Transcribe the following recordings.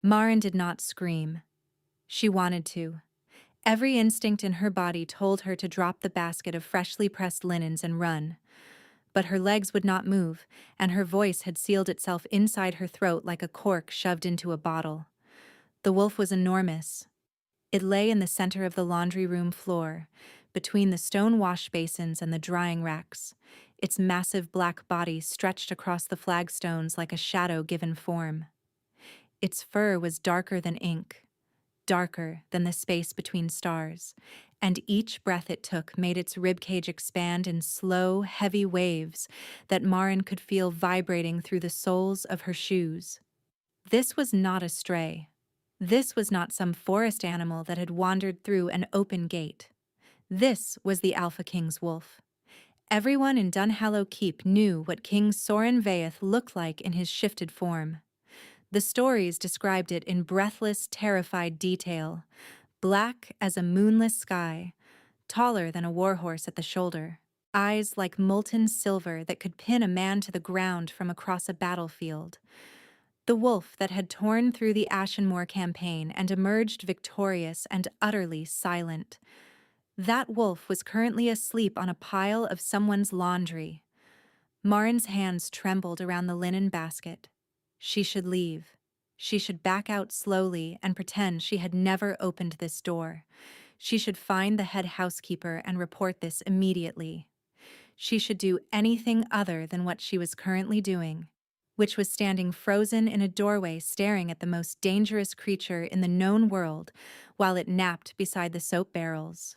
Maren did not scream. She wanted to. Every instinct in her body told her to drop the basket of freshly pressed linens and run. But her legs would not move, and her voice had sealed itself inside her throat like a cork shoved into a bottle. The wolf was enormous. It lay in the center of the laundry room floor, between the stone wash basins and the drying racks, its massive black body stretched across the flagstones like a shadow given form. Its fur was darker than ink, darker than the space between stars, and each breath it took made its ribcage expand in slow, heavy waves that Maren could feel vibrating through the soles of her shoes. This was not a stray. This was not some forest animal that had wandered through an open gate. This was the Alpha King's wolf. Everyone in Dunhallow Keep knew what King Soren Vaeth looked like in his shifted form. The stories described it in breathless, terrified detail, black as a moonless sky, taller than a warhorse at the shoulder, eyes like molten silver that could pin a man to the ground from across a battlefield. The wolf that had torn through the Ashenmoor campaign and emerged victorious and utterly silent. That wolf was currently asleep on a pile of someone's laundry. Maren's hands trembled around the linen basket. She should leave. She should back out slowly and pretend she had never opened this door. She should find the head housekeeper and report this immediately. She should do anything other than what she was currently doing, which was standing frozen in a doorway staring at the most dangerous creature in the known world while it napped beside the soap barrels.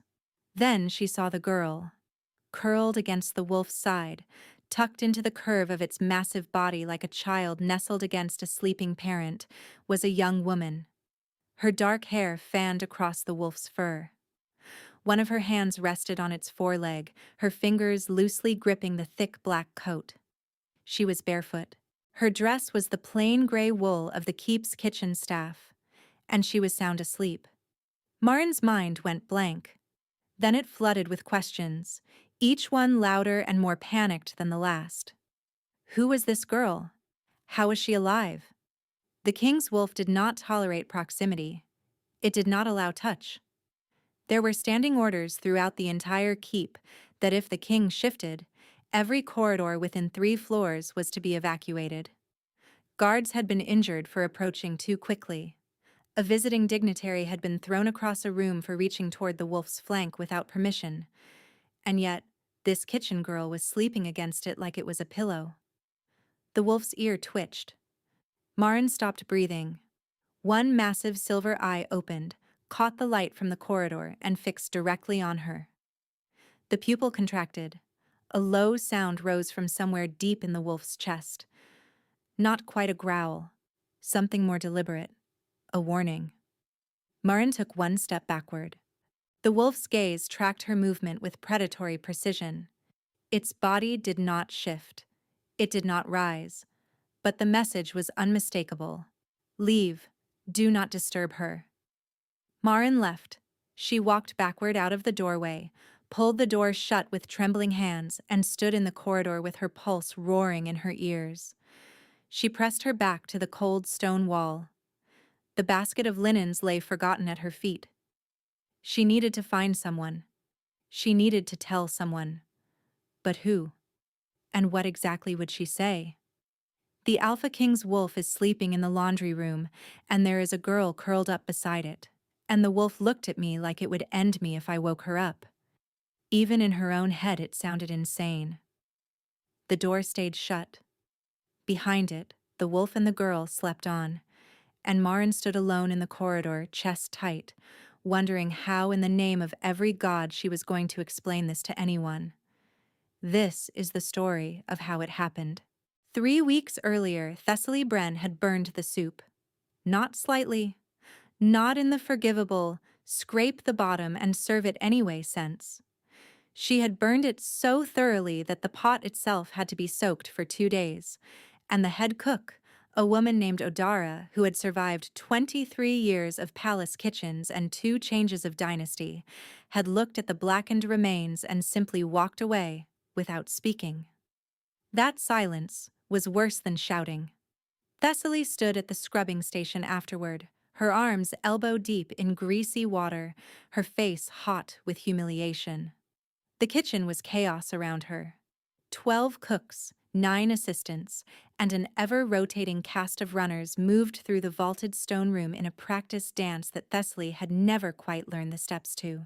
Then she saw the girl, curled against the wolf's side, tucked into the curve of its massive body like a child nestled against a sleeping parent, was a young woman. Her dark hair fanned across the wolf's fur. One of her hands rested on its foreleg, her fingers loosely gripping the thick black coat. She was barefoot. Her dress was the plain gray wool of the keep's kitchen staff, and she was sound asleep. Maren's mind went blank. Then it flooded with questions, each one louder and more panicked than the last. Who was this girl? How was she alive? The king's wolf did not tolerate proximity. It did not allow touch. There were standing orders throughout the entire keep that if the king shifted, every corridor within 3 floors was to be evacuated. Guards had been injured for approaching too quickly. A visiting dignitary had been thrown across a room for reaching toward the wolf's flank without permission. And yet, this kitchen girl was sleeping against it like it was a pillow. The wolf's ear twitched. Maren stopped breathing. One massive silver eye opened, caught the light from the corridor, and fixed directly on her. The pupil contracted. A low sound rose from somewhere deep in the wolf's chest. Not quite a growl. Something more deliberate. A warning. Maren took one step backward. The wolf's gaze tracked her movement with predatory precision. Its body did not shift. It did not rise. But the message was unmistakable. Leave. Do not disturb her. Maren left. She walked backward out of the doorway, pulled the door shut with trembling hands, and stood in the corridor with her pulse roaring in her ears. She pressed her back to the cold stone wall. The basket of linens lay forgotten at her feet. She needed to find someone. She needed to tell someone. But who? And what exactly would she say? The Alpha King's wolf is sleeping in the laundry room, and there is a girl curled up beside it. And the wolf looked at me like it would end me if I woke her up. Even in her own head it sounded insane. The door stayed shut. Behind it, the wolf and the girl slept on, and Maren stood alone in the corridor, chest tight, wondering how in the name of every god she was going to explain this to anyone. This is the story of how it happened. 3 weeks earlier, Thessaly Bren had burned the soup. Not slightly. Not in the forgivable, scrape the bottom and serve it anyway sense. She had burned it so thoroughly that the pot itself had to be soaked for 2 days, and the head cook, a woman named Odara, who had survived 23 years of palace kitchens and 2 changes of dynasty, had looked at the blackened remains and simply walked away without speaking. That silence was worse than shouting. Thessaly stood at the scrubbing station afterward, her arms elbow-deep in greasy water, her face hot with humiliation. The kitchen was chaos around her. 12 cooks, 9 assistants, and an ever-rotating cast of runners moved through the vaulted stone room in a practice dance that Thessaly had never quite learned the steps to.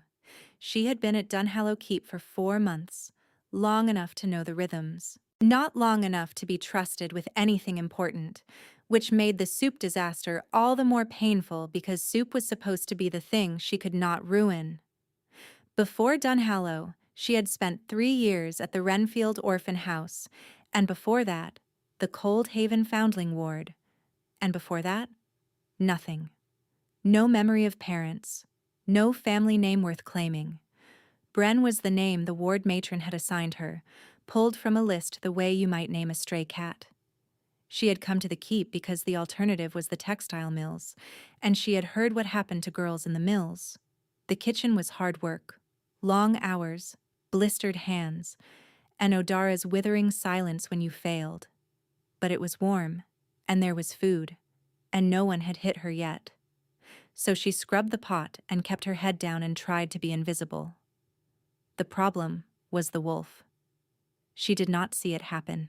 She had been at Dunhallow Keep for 4 months, long enough to know the rhythms. Not long enough to be trusted with anything important, which made the soup disaster all the more painful because soup was supposed to be the thing she could not ruin. Before Dunhallow, she had spent 3 years at the Renfield Orphan House, and before that, the Cold Haven Foundling Ward. And before that, nothing. No memory of parents, no family name worth claiming. Bren was the name the ward matron had assigned her, pulled from a list the way you might name a stray cat. She had come to the keep because the alternative was the textile mills, and she had heard what happened to girls in the mills. The kitchen was hard work, long hours, blistered hands, and Odara's withering silence when you failed. But it was warm, and there was food, and no one had hit her yet. So she scrubbed the pot and kept her head down and tried to be invisible. The problem was the wolf. She did not see it happen.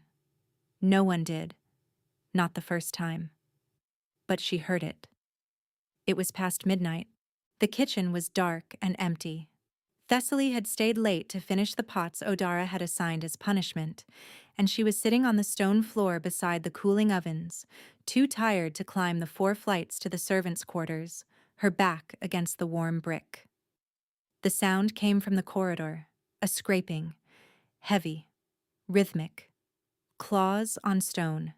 No one did. Not the first time. But she heard it. It was past midnight. The kitchen was dark and empty. Thessaly had stayed late to finish the pots Odara had assigned as punishment, and she was sitting on the stone floor beside the cooling ovens, too tired to climb the 4 flights to the servants' quarters, her back against the warm brick. The sound came from the corridor, a scraping, heavy, rhythmic, claws on stone.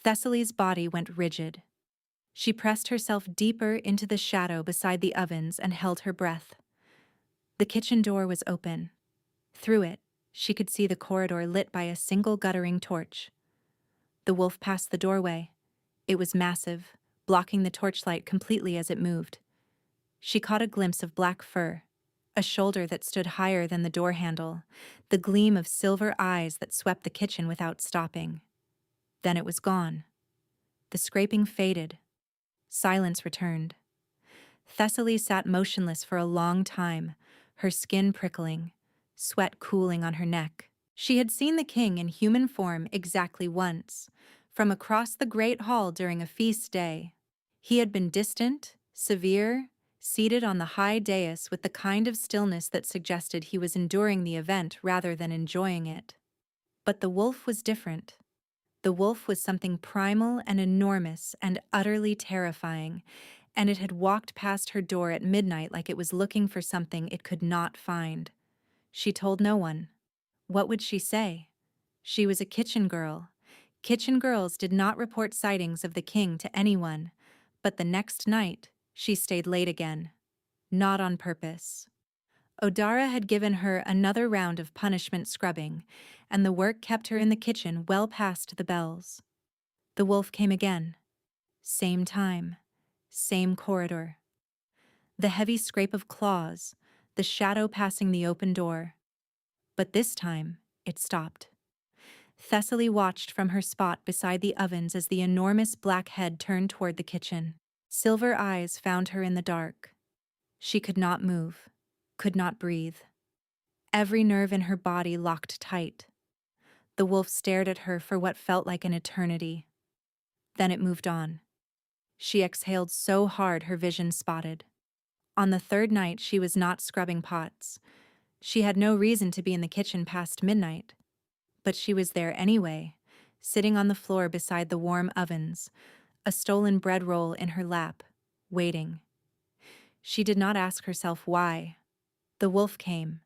Thessaly's body went rigid. She pressed herself deeper into the shadow beside the ovens and held her breath. The kitchen door was open. Through it, she could see the corridor lit by a single guttering torch. The wolf passed the doorway. It was massive, blocking the torchlight completely as it moved. She caught a glimpse of black fur, a shoulder that stood higher than the door handle, the gleam of silver eyes that swept the kitchen without stopping. Then it was gone. The scraping faded. Silence returned. Thessaly sat motionless for a long time, her skin prickling, sweat cooling on her neck. She had seen the king in human form exactly once, from across the great hall during a feast day. He had been distant, severe, seated on the high dais with the kind of stillness that suggested he was enduring the event rather than enjoying it. But the wolf was different. The wolf was something primal and enormous and utterly terrifying, and it had walked past her door at midnight like it was looking for something it could not find. She told no one. What would she say? She was a kitchen girl. Kitchen girls did not report sightings of the king to anyone, but the next night she stayed late again. Not on purpose. Odara had given her another round of punishment scrubbing, and the work kept her in the kitchen well past the bells. The wolf came again. Same time, same corridor. The heavy scrape of claws, the shadow passing the open door. But this time, it stopped. Thessaly watched from her spot beside the ovens as the enormous black head turned toward the kitchen. Silver eyes found her in the dark. She could not move, could not breathe. Every nerve in her body locked tight. The wolf stared at her for what felt like an eternity. Then it moved on. She exhaled so hard her vision spotted. On the 3rd night, she was not scrubbing pots. She had no reason to be in the kitchen past midnight. But she was there anyway, sitting on the floor beside the warm ovens, a stolen bread roll in her lap, waiting. She did not ask herself why. The wolf came.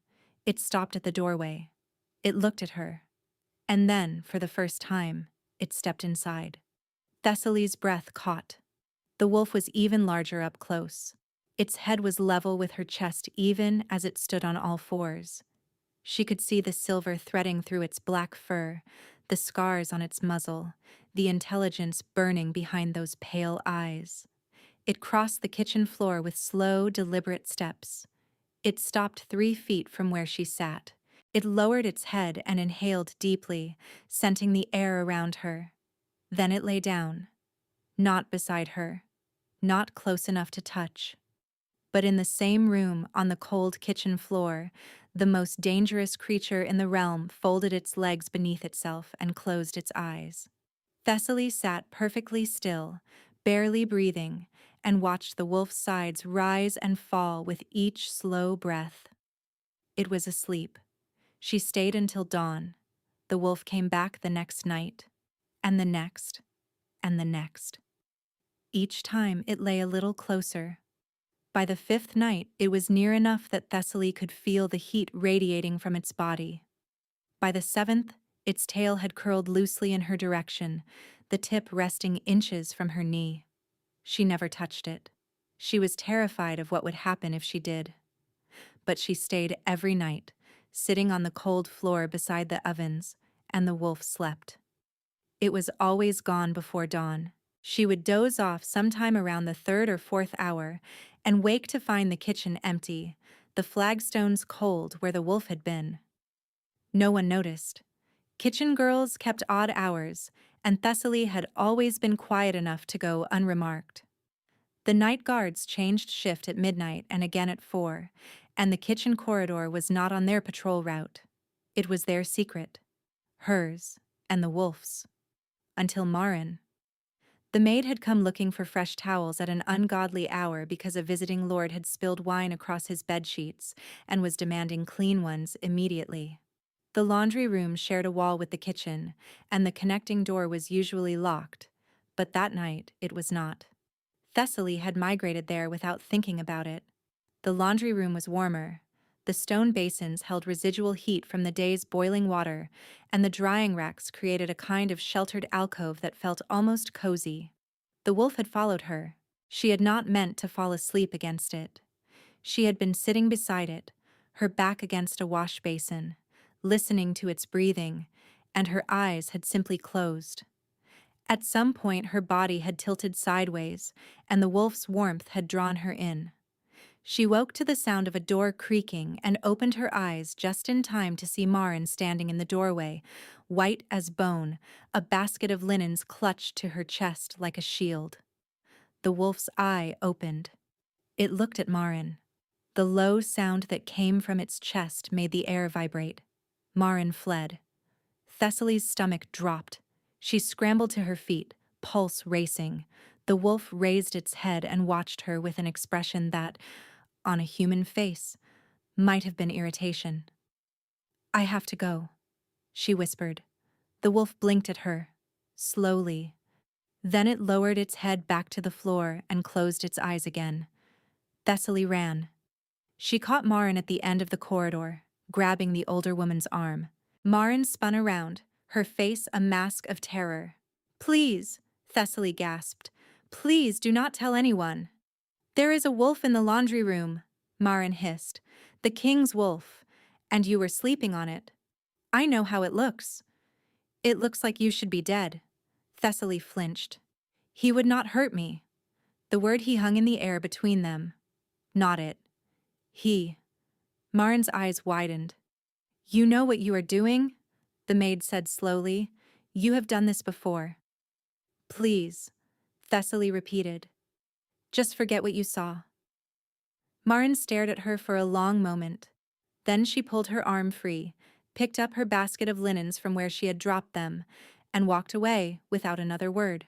It stopped at the doorway. It looked at her. And then, for the first time, it stepped inside. Thessaly's breath caught. The wolf was even larger up close. Its head was level with her chest even as it stood on all fours. She could see the silver threading through its black fur, the scars on its muzzle, the intelligence burning behind those pale eyes. It crossed the kitchen floor with slow, deliberate steps. It stopped 3 feet from where she sat. It lowered its head and inhaled deeply, scenting the air around her. Then it lay down. Not beside her, not close enough to touch. But in the same room, on the cold kitchen floor, the most dangerous creature in the realm folded its legs beneath itself and closed its eyes. Thessaly sat perfectly still, barely breathing, and watched the wolf's sides rise and fall with each slow breath. It was asleep. She stayed until dawn. The wolf came back the next night, and the next, and the next. Each time it lay a little closer. By the fifth night, it was near enough that Thessaly could feel the heat radiating from its body. By the seventh, its tail had curled loosely in her direction, the tip resting inches from her knee. She never touched it. She was terrified of what would happen if she did. But she stayed every night, sitting on the cold floor beside the ovens, and the wolf slept. It was always gone before dawn. She would doze off sometime around the third or fourth hour and wake to find the kitchen empty, the flagstones cold where the wolf had been. No one noticed. Kitchen girls kept odd hours, and Thessaly had always been quiet enough to go unremarked. The night guards changed shift at midnight and again at 4, and the kitchen corridor was not on their patrol route. It was their secret. Hers and the wolf's. Until Marin. The maid had come looking for fresh towels at an ungodly hour because a visiting lord had spilled wine across his bedsheets and was demanding clean ones immediately. The laundry room shared a wall with the kitchen, and the connecting door was usually locked, but that night it was not. Thessaly had migrated there without thinking about it. The laundry room was warmer. The stone basins held residual heat from the day's boiling water, and the drying racks created a kind of sheltered alcove that felt almost cozy. The wolf had followed her. She had not meant to fall asleep against it. She had been sitting beside it, her back against a wash basin, listening to its breathing, and her eyes had simply closed. At some point her body had tilted sideways, and the wolf's warmth had drawn her in. She woke to the sound of a door creaking and opened her eyes just in time to see Marin standing in the doorway, white as bone, a basket of linens clutched to her chest like a shield. The wolf's eye opened. It looked at Marin. The low sound that came from its chest made the air vibrate. Marin fled. Thessaly's stomach dropped. She scrambled to her feet, pulse racing. The wolf raised its head and watched her with an expression that, on a human face, might have been irritation. "I have to go," she whispered. The wolf blinked at her, slowly. Then it lowered its head back to the floor and closed its eyes again. Thessaly ran. She caught Marin at the end of the corridor, grabbing the older woman's arm. Marin spun around, her face a mask of terror. "Please," Thessaly gasped. "Please do not tell anyone." "There is a wolf in the laundry room," Marin hissed. "The king's wolf. And you were sleeping on it. I know how it looks. It looks like you should be dead." Thessaly flinched. "He would not hurt me." The word he hung in the air between them. Not it. He. Marin's eyes widened. "You know what you are doing?" the maid said slowly. "You have done this before." "Please," Thessaly repeated. "Just forget what you saw." Marin stared at her for a long moment. Then she pulled her arm free, picked up her basket of linens from where she had dropped them, and walked away without another word.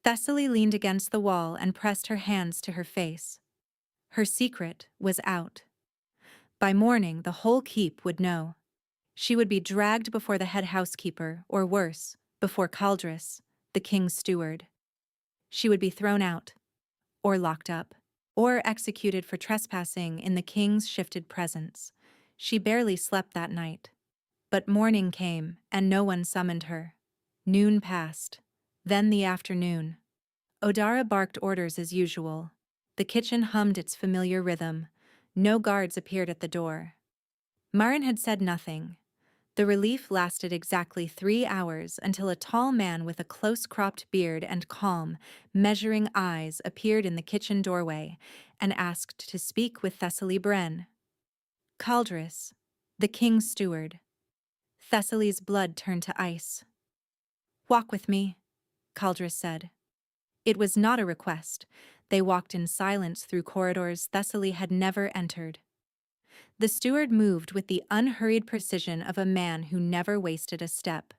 Thessaly leaned against the wall and pressed her hands to her face. Her secret was out. By morning, the whole keep would know. She would be dragged before the head housekeeper, or worse, before Caldris, the king's steward. She would be thrown out, or locked up, or executed for trespassing in the king's shifted presence. She barely slept that night. But morning came, and no one summoned her. Noon passed. Then the afternoon. Odara barked orders as usual. The kitchen hummed its familiar rhythm. No guards appeared at the door. Marin had said nothing. The relief lasted exactly 3 hours until a tall man with a close-cropped beard and calm, measuring eyes appeared in the kitchen doorway and asked to speak with Thessaly Bren. Caldris, the king's steward. Thessaly's blood turned to ice. "Walk with me," Caldris said. It was not a request. They walked in silence through corridors Thessaly had never entered. The steward moved with the unhurried precision of a man who never wasted a step.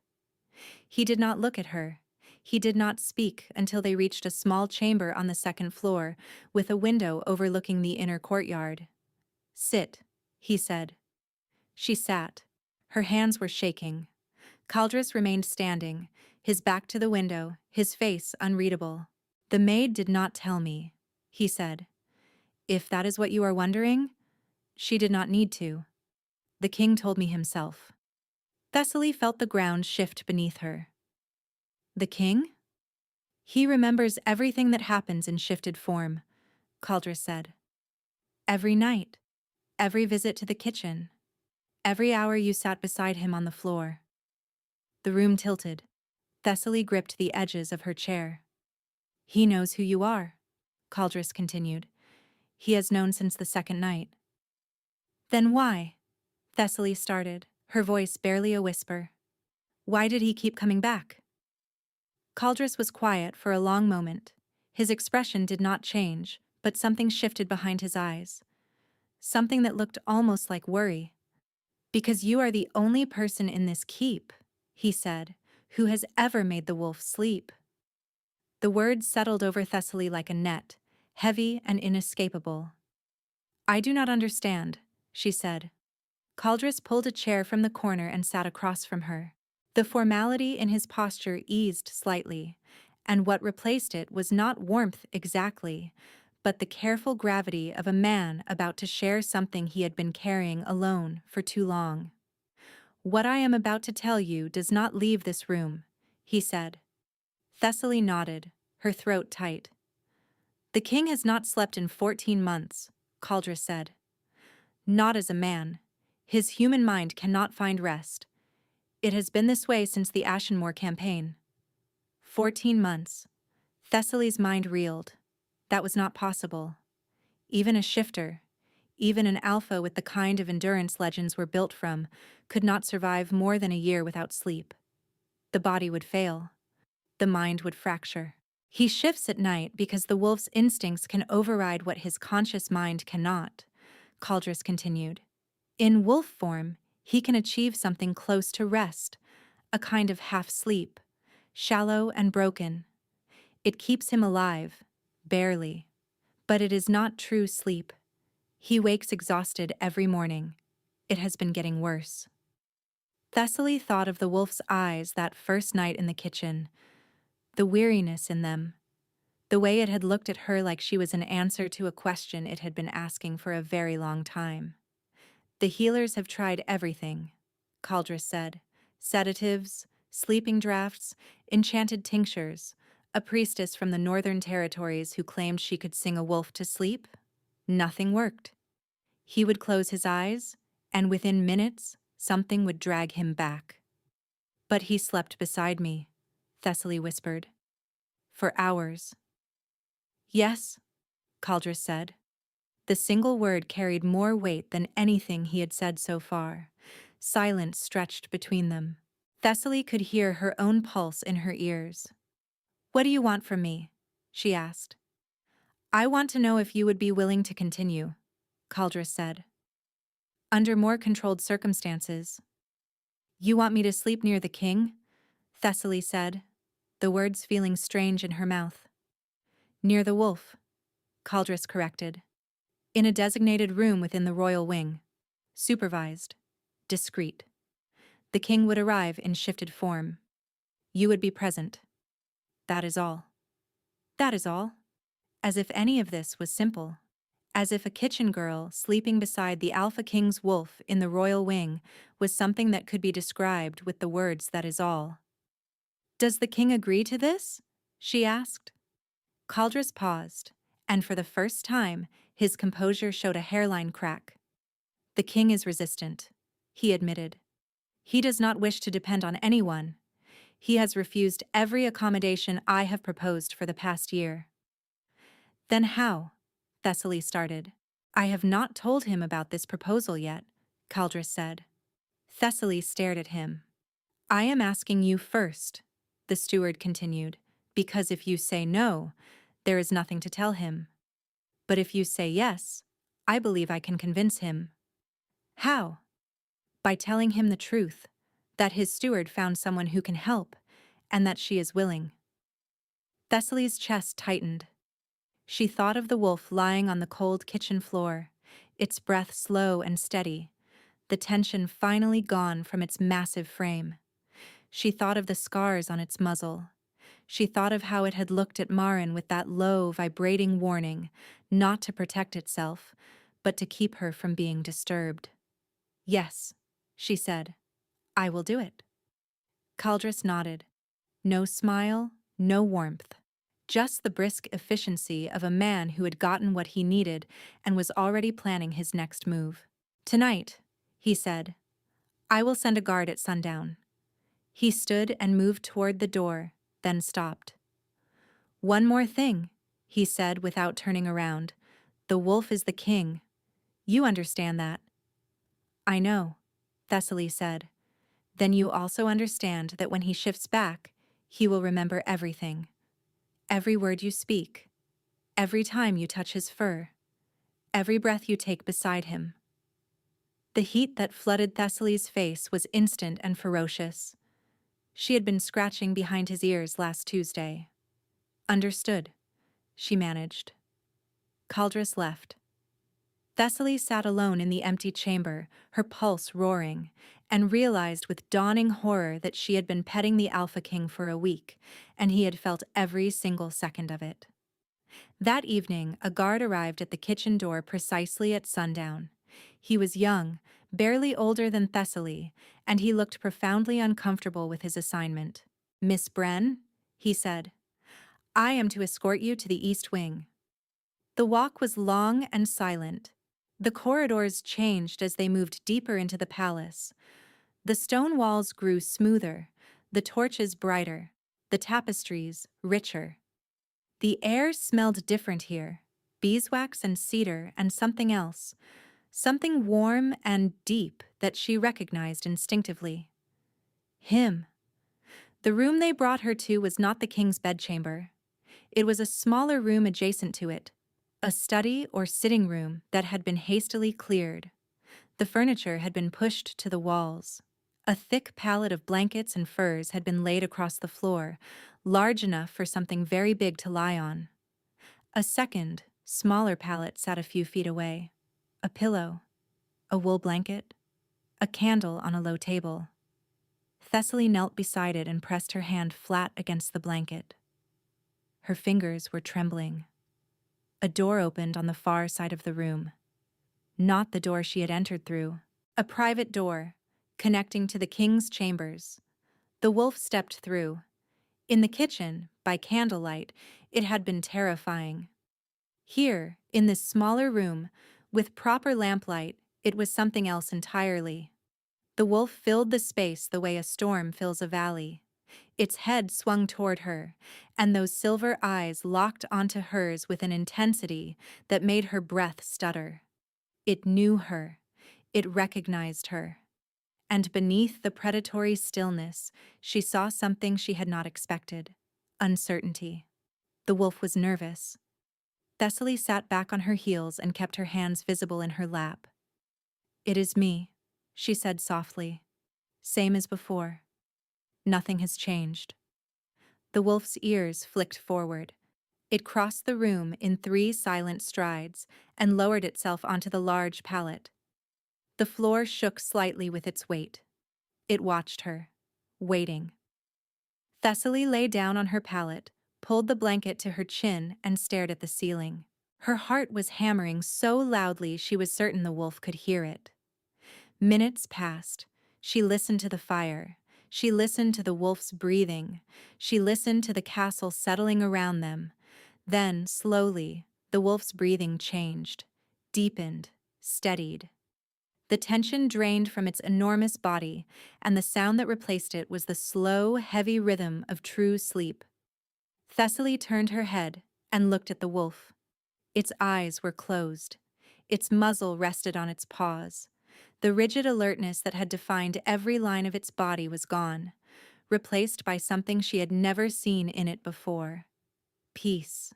He did not look at her. He did not speak until they reached a small chamber on the second floor, with a window overlooking the inner courtyard. "Sit," he said. She sat. Her hands were shaking. Caldrus remained standing, his back to the window, his face unreadable. "The maid did not tell me," he said. "If that is what you are wondering, she did not need to. The king told me himself." Thessaly felt the ground shift beneath her. "The king?" "He remembers everything that happens in shifted form," Caldrus said. "Every night, every visit to the kitchen, every hour you sat beside him on the floor." The room tilted. Thessaly gripped the edges of her chair. "He knows who you are," Caldrus continued. "He has known since the second night." "Then why?" Thessaly started, her voice barely a whisper. "Why did he keep coming back?" Caldrus was quiet for a long moment. His expression did not change, but something shifted behind his eyes. Something that looked almost like worry. "Because you are the only person in this keep," he said, "who has ever made the wolf sleep." The words settled over Thessaly like a net, heavy and inescapable. "I do not understand," she said. Caldrus pulled a chair from the corner and sat across from her. The formality in his posture eased slightly, and what replaced it was not warmth exactly, but the careful gravity of a man about to share something he had been carrying alone for too long. "What I am about to tell you does not leave this room," he said. Thessaly nodded, her throat tight. "The king has not slept in 14 months, Caldrus said. "Not as a man. His human mind cannot find rest. It has been this way since the Ashenmore campaign." 14 months. Thessaly's mind reeled. That was not possible. Even a shifter, even an alpha with the kind of endurance legends were built from, could not survive more than a year without sleep. The body would fail. The mind would fracture. "He shifts at night because the wolf's instincts can override what his conscious mind cannot," Caldrus continued. "In wolf form, he can achieve something close to rest, a kind of half-sleep, shallow and broken. It keeps him alive, barely. But it is not true sleep. He wakes exhausted every morning. It has been getting worse." Thessaly thought of the wolf's eyes that first night in the kitchen, the weariness in them, the way it had looked at her like she was an answer to a question it had been asking for a very long time. "The healers have tried everything," Caldrus said. "Sedatives, sleeping drafts, enchanted tinctures, a priestess from the Northern Territories who claimed she could sing a wolf to sleep. Nothing worked. He would close his eyes, and within minutes, something would drag him back." "But he slept beside me," Thessaly whispered. "For hours." "Yes," Caldrus said. The single word carried more weight than anything he had said so far. Silence stretched between them. Thessaly could hear her own pulse in her ears. "What do you want from me?" she asked. "I want to know if you would be willing to continue," Caldrus said. "Under more controlled circumstances." "You want me to sleep near the king?" Thessaly said, the words feeling strange in her mouth. "Near the wolf," Caldrus corrected. "In a designated room within the royal wing. Supervised. Discreet. The king would arrive in shifted form. You would be present. That is all." "That is all?" As if any of this was simple. As if a kitchen girl sleeping beside the Alpha King's wolf in the royal wing was something that could be described with the words "that is all." "Does the king agree to this?" she asked. Caldrus paused, and for the first time, his composure showed a hairline crack. "The king is resistant," he admitted. "He does not wish to depend on anyone. He has refused every accommodation I have proposed for the past year." "Then how?" Thessaly started. "I have not told him about this proposal yet," Caldrus said. Thessaly stared at him. "I am asking you first," the steward continued, Because if you say no, there is nothing to tell him. But if you say yes, I believe I can convince him. How? By telling him the truth, that his steward found someone who can help, and that she is willing. Thessaly's chest tightened. She thought of the wolf lying on the cold kitchen floor, its breath slow and steady, the tension finally gone from its massive frame. She thought of the scars on its muzzle. She thought of how it had looked at Marin with that low, vibrating warning, not to protect itself, but to keep her from being disturbed. Yes, she said, I will do it. Caldress nodded. No smile, no warmth. Just the brisk efficiency of a man who had gotten what he needed and was already planning his next move. Tonight, he said, I will send a guard at sundown. He stood and moved toward the door, then stopped. One more thing, he said without turning around. The wolf is the king. You understand that. I know, Thessaly said. Then you also understand that when he shifts back, he will remember everything. Every word you speak, every time you touch his fur, every breath you take beside him. The heat that flooded Thessaly's face was instant and ferocious. She had been scratching behind his ears last Tuesday. Understood, she managed. Caldress left. Thessaly sat alone in the empty chamber, her pulse roaring, and realized with dawning horror that she had been petting the Alpha King for a week, and he had felt every single second of it. That evening, a guard arrived at the kitchen door precisely at sundown. He was young, barely older than Thessaly, and he looked profoundly uncomfortable with his assignment. Miss Bren, he said, I am to escort you to the East Wing. The walk was long and silent. The corridors changed as they moved deeper into the palace. The stone walls grew smoother, the torches brighter, the tapestries richer. The air smelled different here, beeswax and cedar and something else, something warm and deep that she recognized instinctively. Him. The room they brought her to was not the king's bedchamber. It was a smaller room adjacent to it, a study or sitting room that had been hastily cleared. The furniture had been pushed to the walls. A thick pallet of blankets and furs had been laid across the floor, large enough for something very big to lie on. A second, smaller pallet sat a few feet away. A pillow, a wool blanket, a candle on a low table. Thessaly knelt beside it and pressed her hand flat against the blanket. Her fingers were trembling. A door opened on the far side of the room. Not the door she had entered through. A private door, connecting to the king's chambers. The wolf stepped through. In the kitchen, by candlelight, it had been terrifying. Here, in this smaller room, with proper lamplight, it was something else entirely. The wolf filled the space the way a storm fills a valley. Its head swung toward her, and those silver eyes locked onto hers with an intensity that made her breath stutter. It knew her. It recognized her. And beneath the predatory stillness, she saw something she had not expected. Uncertainty. The wolf was nervous. Thessaly sat back on her heels and kept her hands visible in her lap. It is me, she said softly. Same as before. Nothing has changed. The wolf's ears flicked forward. It crossed the room in 3 silent strides and lowered itself onto the large pallet. The floor shook slightly with its weight. It watched her, waiting. Thessaly lay down on her pallet, pulled the blanket to her chin, and stared at the ceiling. Her heart was hammering so loudly she was certain the wolf could hear it. Minutes passed. She listened to the fire. She listened to the wolf's breathing. She listened to the castle settling around them. Then, slowly, the wolf's breathing changed, deepened, steadied. The tension drained from its enormous body, and the sound that replaced it was the slow, heavy rhythm of true sleep. Thessaly turned her head and looked at the wolf. Its eyes were closed. Its muzzle rested on its paws. The rigid alertness that had defined every line of its body was gone. replaced by something she had never seen in it before: peace.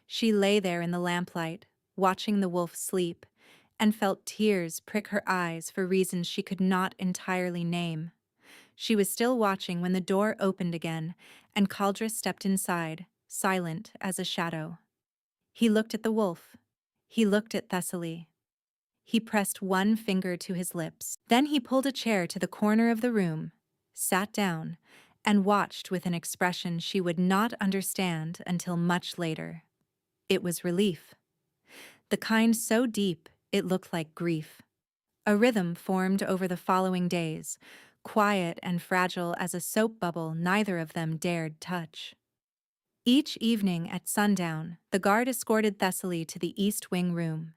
She lay there in the lamplight, watching the wolf sleep, and felt tears prick her eyes for reasons she could not entirely name. She was still watching when the door opened again, and Caldrus stepped inside, silent as a shadow. He looked at the wolf. He looked at Thessaly. He pressed one finger to his lips. Then he pulled a chair to the corner of the room, sat down, and watched with an expression she would not understand until much later. It was relief. The kind so deep it looked like grief. A rhythm formed over the following days, quiet and fragile as a soap bubble neither of them dared touch. Each evening at sundown, the guard escorted Thessaly to the East Wing room.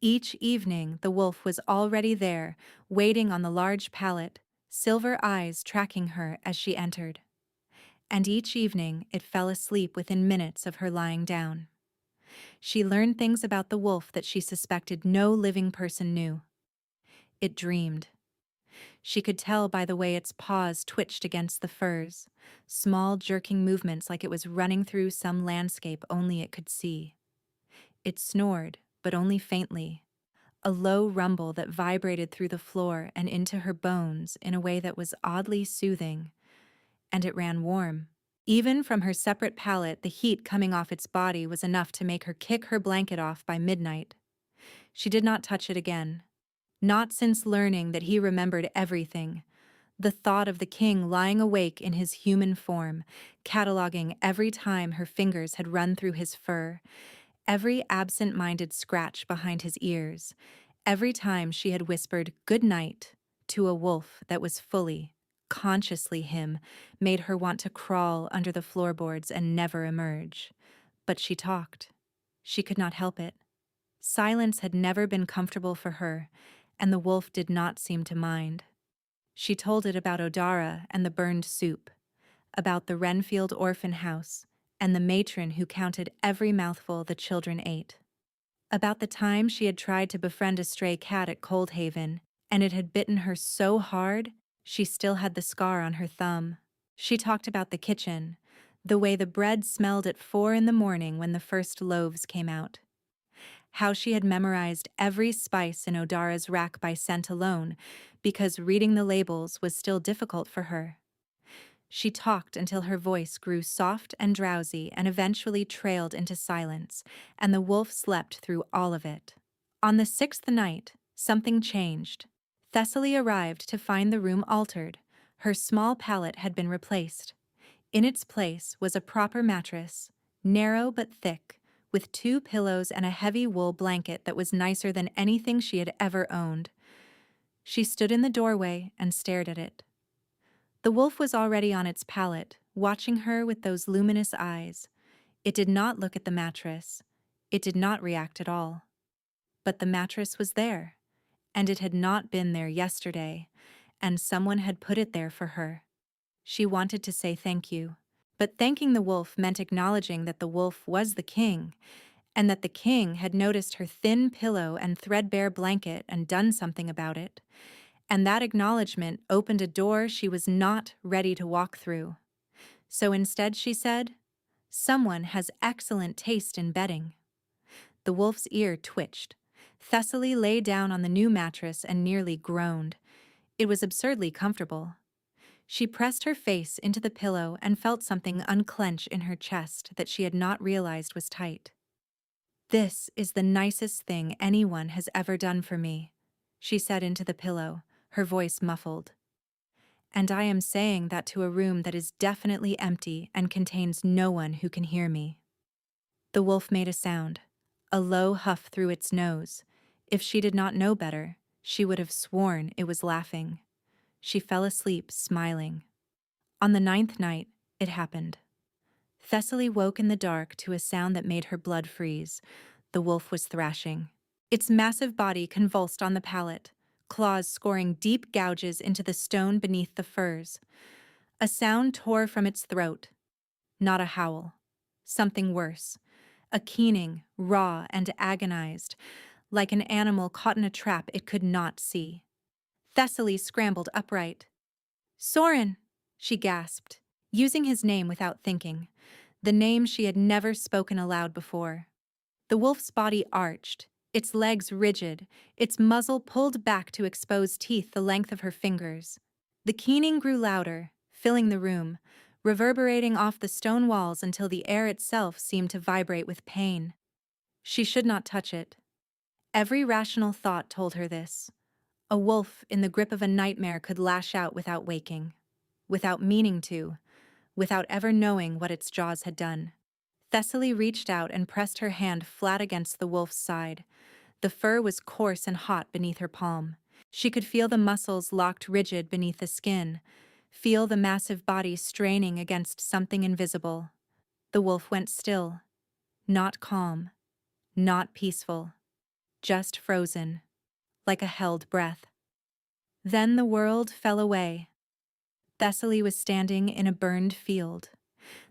Each evening, the wolf was already there, waiting on the large pallet, silver eyes tracking her as she entered. And each evening, it fell asleep within minutes of her lying down. She learned things about the wolf that she suspected no living person knew. It dreamed. She could tell by the way its paws twitched against the furs, small jerking movements like it was running through some landscape only it could see. It snored, but only faintly, a low rumble that vibrated through the floor and into her bones in a way that was oddly soothing, and it ran warm. Even from her separate pallet, the heat coming off its body was enough to make her kick her blanket off by midnight. She did not touch it again. Not since learning that he remembered everything. The thought of the king lying awake in his human form, cataloging every time her fingers had run through his fur, every absent-minded scratch behind his ears, every time she had whispered "good night" to a wolf that was fully, consciously him, made her want to crawl under the floorboards and never emerge. But she talked. She could not help it. Silence had never been comfortable for her, and the wolf did not seem to mind. She told it about Odara and the burned soup, about the Renfield orphan house, and the matron who counted every mouthful the children ate. About the time she had tried to befriend a stray cat at Coldhaven, and it had bitten her so hard she still had the scar on her thumb. She talked about the kitchen, the way the bread smelled at 4 a.m. when the first loaves came out. How she had memorized every spice in Odara's rack by scent alone, because reading the labels was still difficult for her. She talked until her voice grew soft and drowsy and eventually trailed into silence, and the wolf slept through all of it. On the 6th night, something changed. Thessaly arrived to find the room altered. Her small pallet had been replaced. In its place was a proper mattress, narrow but thick, with 2 pillows and a heavy wool blanket that was nicer than anything she had ever owned. She stood in the doorway and stared at it. The wolf was already on its pallet, watching her with those luminous eyes. It did not look at the mattress. It did not react at all. But the mattress was there, and it had not been there yesterday, and someone had put it there for her. She wanted to say thank you, but thanking the wolf meant acknowledging that the wolf was the king, and that the king had noticed her thin pillow and threadbare blanket and done something about it. And that acknowledgement opened a door she was not ready to walk through. So instead she said, "Someone has excellent taste in bedding." The wolf's ear twitched. Thessaly lay down on the new mattress and nearly groaned. It was absurdly comfortable. She pressed her face into the pillow and felt something unclench in her chest that she had not realized was tight. "This is the nicest thing anyone has ever done for me," she said into the pillow, her voice muffled. "And I am saying that to a room that is definitely empty and contains no one who can hear me." The wolf made a sound, a low huff through its nose. If she did not know better, she would have sworn it was laughing. She fell asleep, smiling. On the 9th night, it happened. Thessaly woke in the dark to a sound that made her blood freeze. The wolf was thrashing. Its massive body convulsed on the pallet, claws scoring deep gouges into the stone beneath the furs. A sound tore from its throat. Not a howl. Something worse. A keening, raw and agonized, like an animal caught in a trap it could not see. Thessaly scrambled upright. "Soren!" she gasped, using his name without thinking, the name she had never spoken aloud before. The wolf's body arched, its legs rigid, its muzzle pulled back to expose teeth the length of her fingers. The keening grew louder, filling the room, reverberating off the stone walls until the air itself seemed to vibrate with pain. She should not touch it. Every rational thought told her this. A wolf in the grip of a nightmare could lash out without waking, without meaning to, without ever knowing what its jaws had done. Thessaly reached out and pressed her hand flat against the wolf's side. The fur was coarse and hot beneath her palm. She could feel the muscles locked rigid beneath the skin, feel the massive body straining against something invisible. The wolf went still, not calm, not peaceful, just frozen, like a held breath. Then the world fell away. Thessaly was standing in a burned field.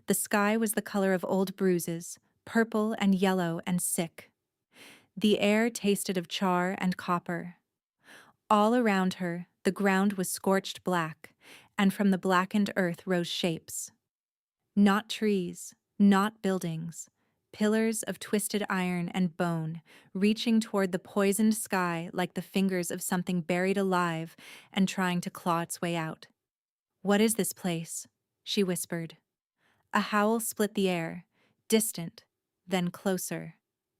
The sky was the color of old bruises, purple and yellow and sick. The air tasted of char and copper. All around her, the ground was scorched black, and from the blackened earth rose shapes. Not trees, not buildings, pillars of twisted iron and bone, reaching toward the poisoned sky like the fingers of something buried alive and trying to claw its way out. "What is this place?" she whispered. A howl split the air, distant, then closer,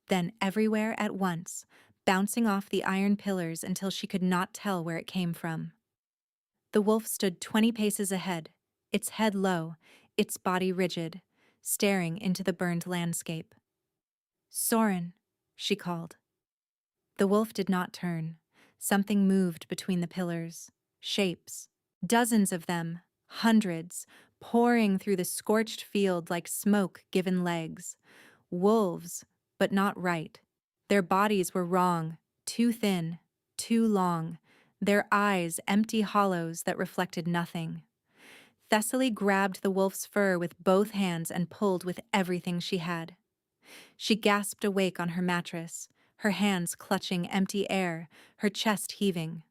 then everywhere at once, bouncing off the iron pillars until she could not tell where it came from. The wolf stood 20 paces ahead, its head low, its body rigid, staring into the burned landscape. "Soren," she called. The wolf did not turn. Something moved between the pillars. Shapes. Dozens of them, hundreds, pouring through the scorched field like smoke given legs. Wolves, but not right. Their bodies were wrong, too thin, too long, their eyes empty hollows that reflected nothing. Thessaly grabbed the wolf's fur with both hands and pulled with everything she had. She gasped awake on her mattress, her hands clutching empty air, her chest heaving.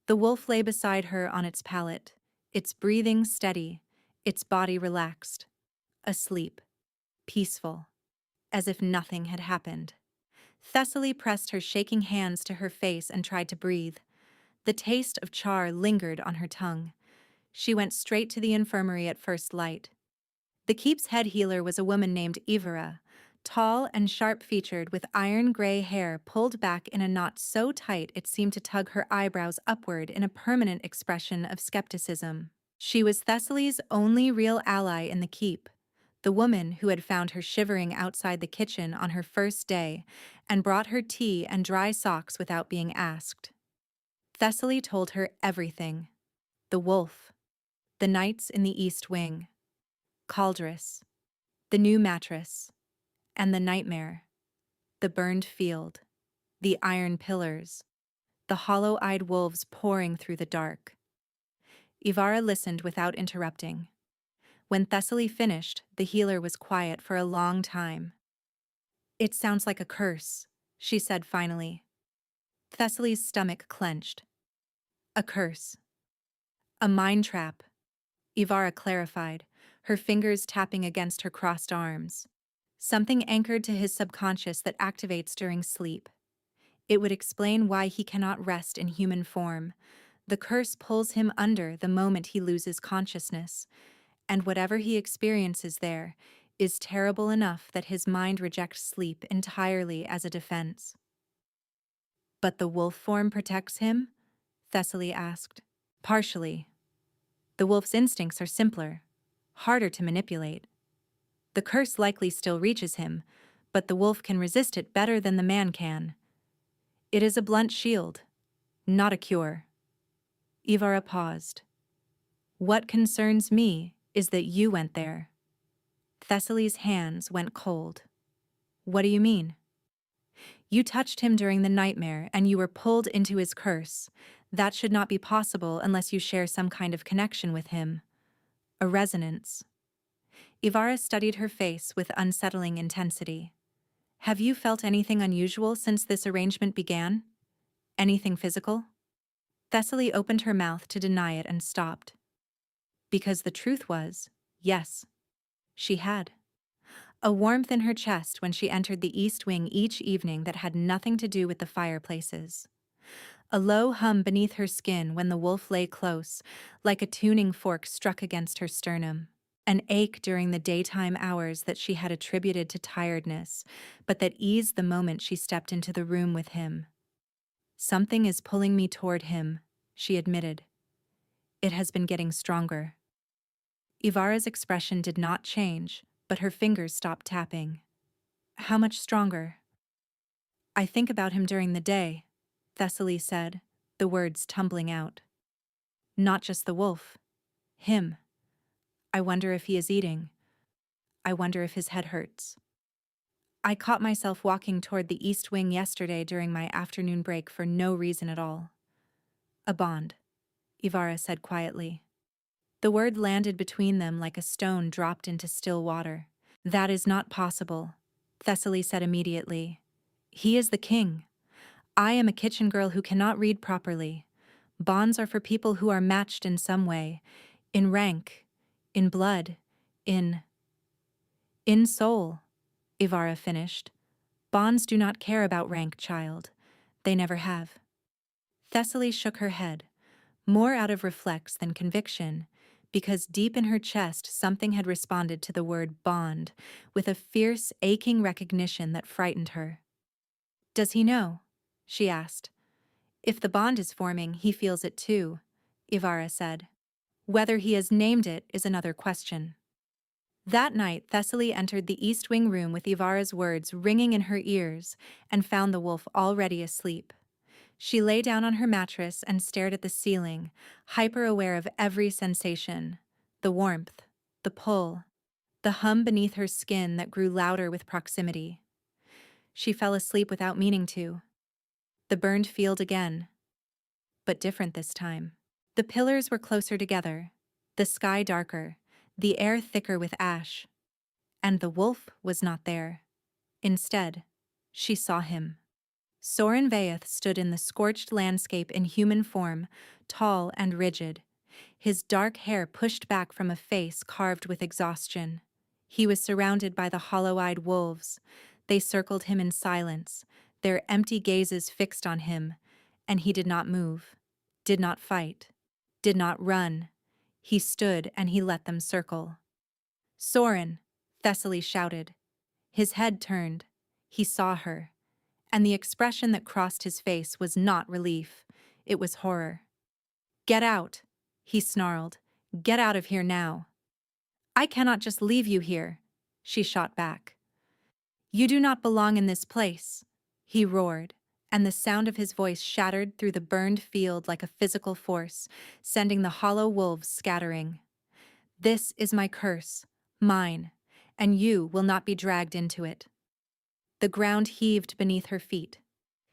The wolf lay beside her on its pallet, its breathing steady, its body relaxed, asleep, peaceful, as if nothing had happened. Thessaly pressed her shaking hands to her face and tried to breathe. The taste of char lingered on her tongue. She went straight to the infirmary at first light. The keep's head healer was a woman named Ivara, tall and sharp-featured with iron-gray hair pulled back in a knot so tight it seemed to tug her eyebrows upward in a permanent expression of skepticism. She was Thessaly's only real ally in the keep, the woman who had found her shivering outside the kitchen on her first day and brought her tea and dry socks without being asked. Thessaly told her everything. The wolf, the nights in the East Wing, Caldrus, the new mattress, and the nightmare, the burned field, the iron pillars, the hollow-eyed wolves pouring through the dark. Ivara listened without interrupting. When Thessaly finished, the healer was quiet for a long time. "It sounds like a curse," she said finally. Thessaly's stomach clenched. "A curse. A mind trap," Ivara clarified, her fingers tapping against her crossed arms. "Something anchored to his subconscious that activates during sleep. It would explain why he cannot rest in human form. The curse pulls him under the moment he loses consciousness, and whatever he experiences there is terrible enough that his mind rejects sleep entirely as a defense." "But the wolf form protects him?" Thessaly asked. "Partially. The wolf's instincts are simpler, harder to manipulate. The curse likely still reaches him, but the wolf can resist it better than the man can. It is a blunt shield, not a cure." Ivara paused. "What concerns me is that you went there." Thessaly's hands went cold. "What do you mean?" "You touched him during the nightmare and you were pulled into his curse. That should not be possible unless you share some kind of connection with him. A resonance." Ivara studied her face with unsettling intensity. "Have you felt anything unusual since this arrangement began? Anything physical?" Thessaly opened her mouth to deny it and stopped. because the truth was, yes, she had. A warmth in her chest when she entered the east wing each evening that had nothing to do with the fireplaces. A low hum beneath her skin when the wolf lay close, like a tuning fork struck against her sternum. An ache during the daytime hours that she had attributed to tiredness, but that eased the moment she stepped into the room with him. "Something is pulling me toward him," she admitted. "It has been getting stronger." Ivara's expression did not change, but her fingers stopped tapping. "How much stronger?" "I think about him during the day," Thessaly said, the words tumbling out. "Not just the wolf. Him. I wonder if he is eating. I wonder if his head hurts. I caught myself walking toward the east wing yesterday during my afternoon break for no reason at all." "A bond," Ivara said quietly. The word landed between them like a stone dropped into still water. "That is not possible," Thessaly said immediately. "He is the king. I am a kitchen girl who cannot read properly. Bonds are for people who are matched in some way, in rank, in blood, in soul," Ivara finished. "Bonds do not care about rank, child. They never have." Thessaly shook her head, more out of reflex than conviction, because deep in her chest something had responded to the word bond with a fierce, aching recognition that frightened her. "Does he know?" she asked. "If the bond is forming, he feels it too," Ivara said. "Whether he has named it is another question." That night, Thessaly entered the East Wing room with Ivara's words ringing in her ears and found the wolf already asleep. She lay down on her mattress and stared at the ceiling, hyper-aware of every sensation: the warmth, the pull, the hum beneath her skin that grew louder with proximity. She fell asleep without meaning to. The burned field again, but different this time. The pillars were closer together, the sky darker, the air thicker with ash. And the wolf was not there. Instead, she saw him. Soren Vaeth stood in the scorched landscape in human form, tall and rigid, his dark hair pushed back from a face carved with exhaustion. He was surrounded by the hollow-eyed wolves. They circled him in silence, their empty gazes fixed on him, and he did not move, did not fight, did not run. He stood and he let them circle. "Soren!" Thessaly shouted. His head turned. He saw her. And the expression that crossed his face was not relief. It was horror. "Get out!" he snarled. "Get out of here now." "I cannot just leave you here," she shot back. "You do not belong in this place," he roared, and the sound of his voice shattered through the burned field like a physical force, sending the hollow wolves scattering. "This is my curse, mine, and you will not be dragged into it." The ground heaved beneath her feet.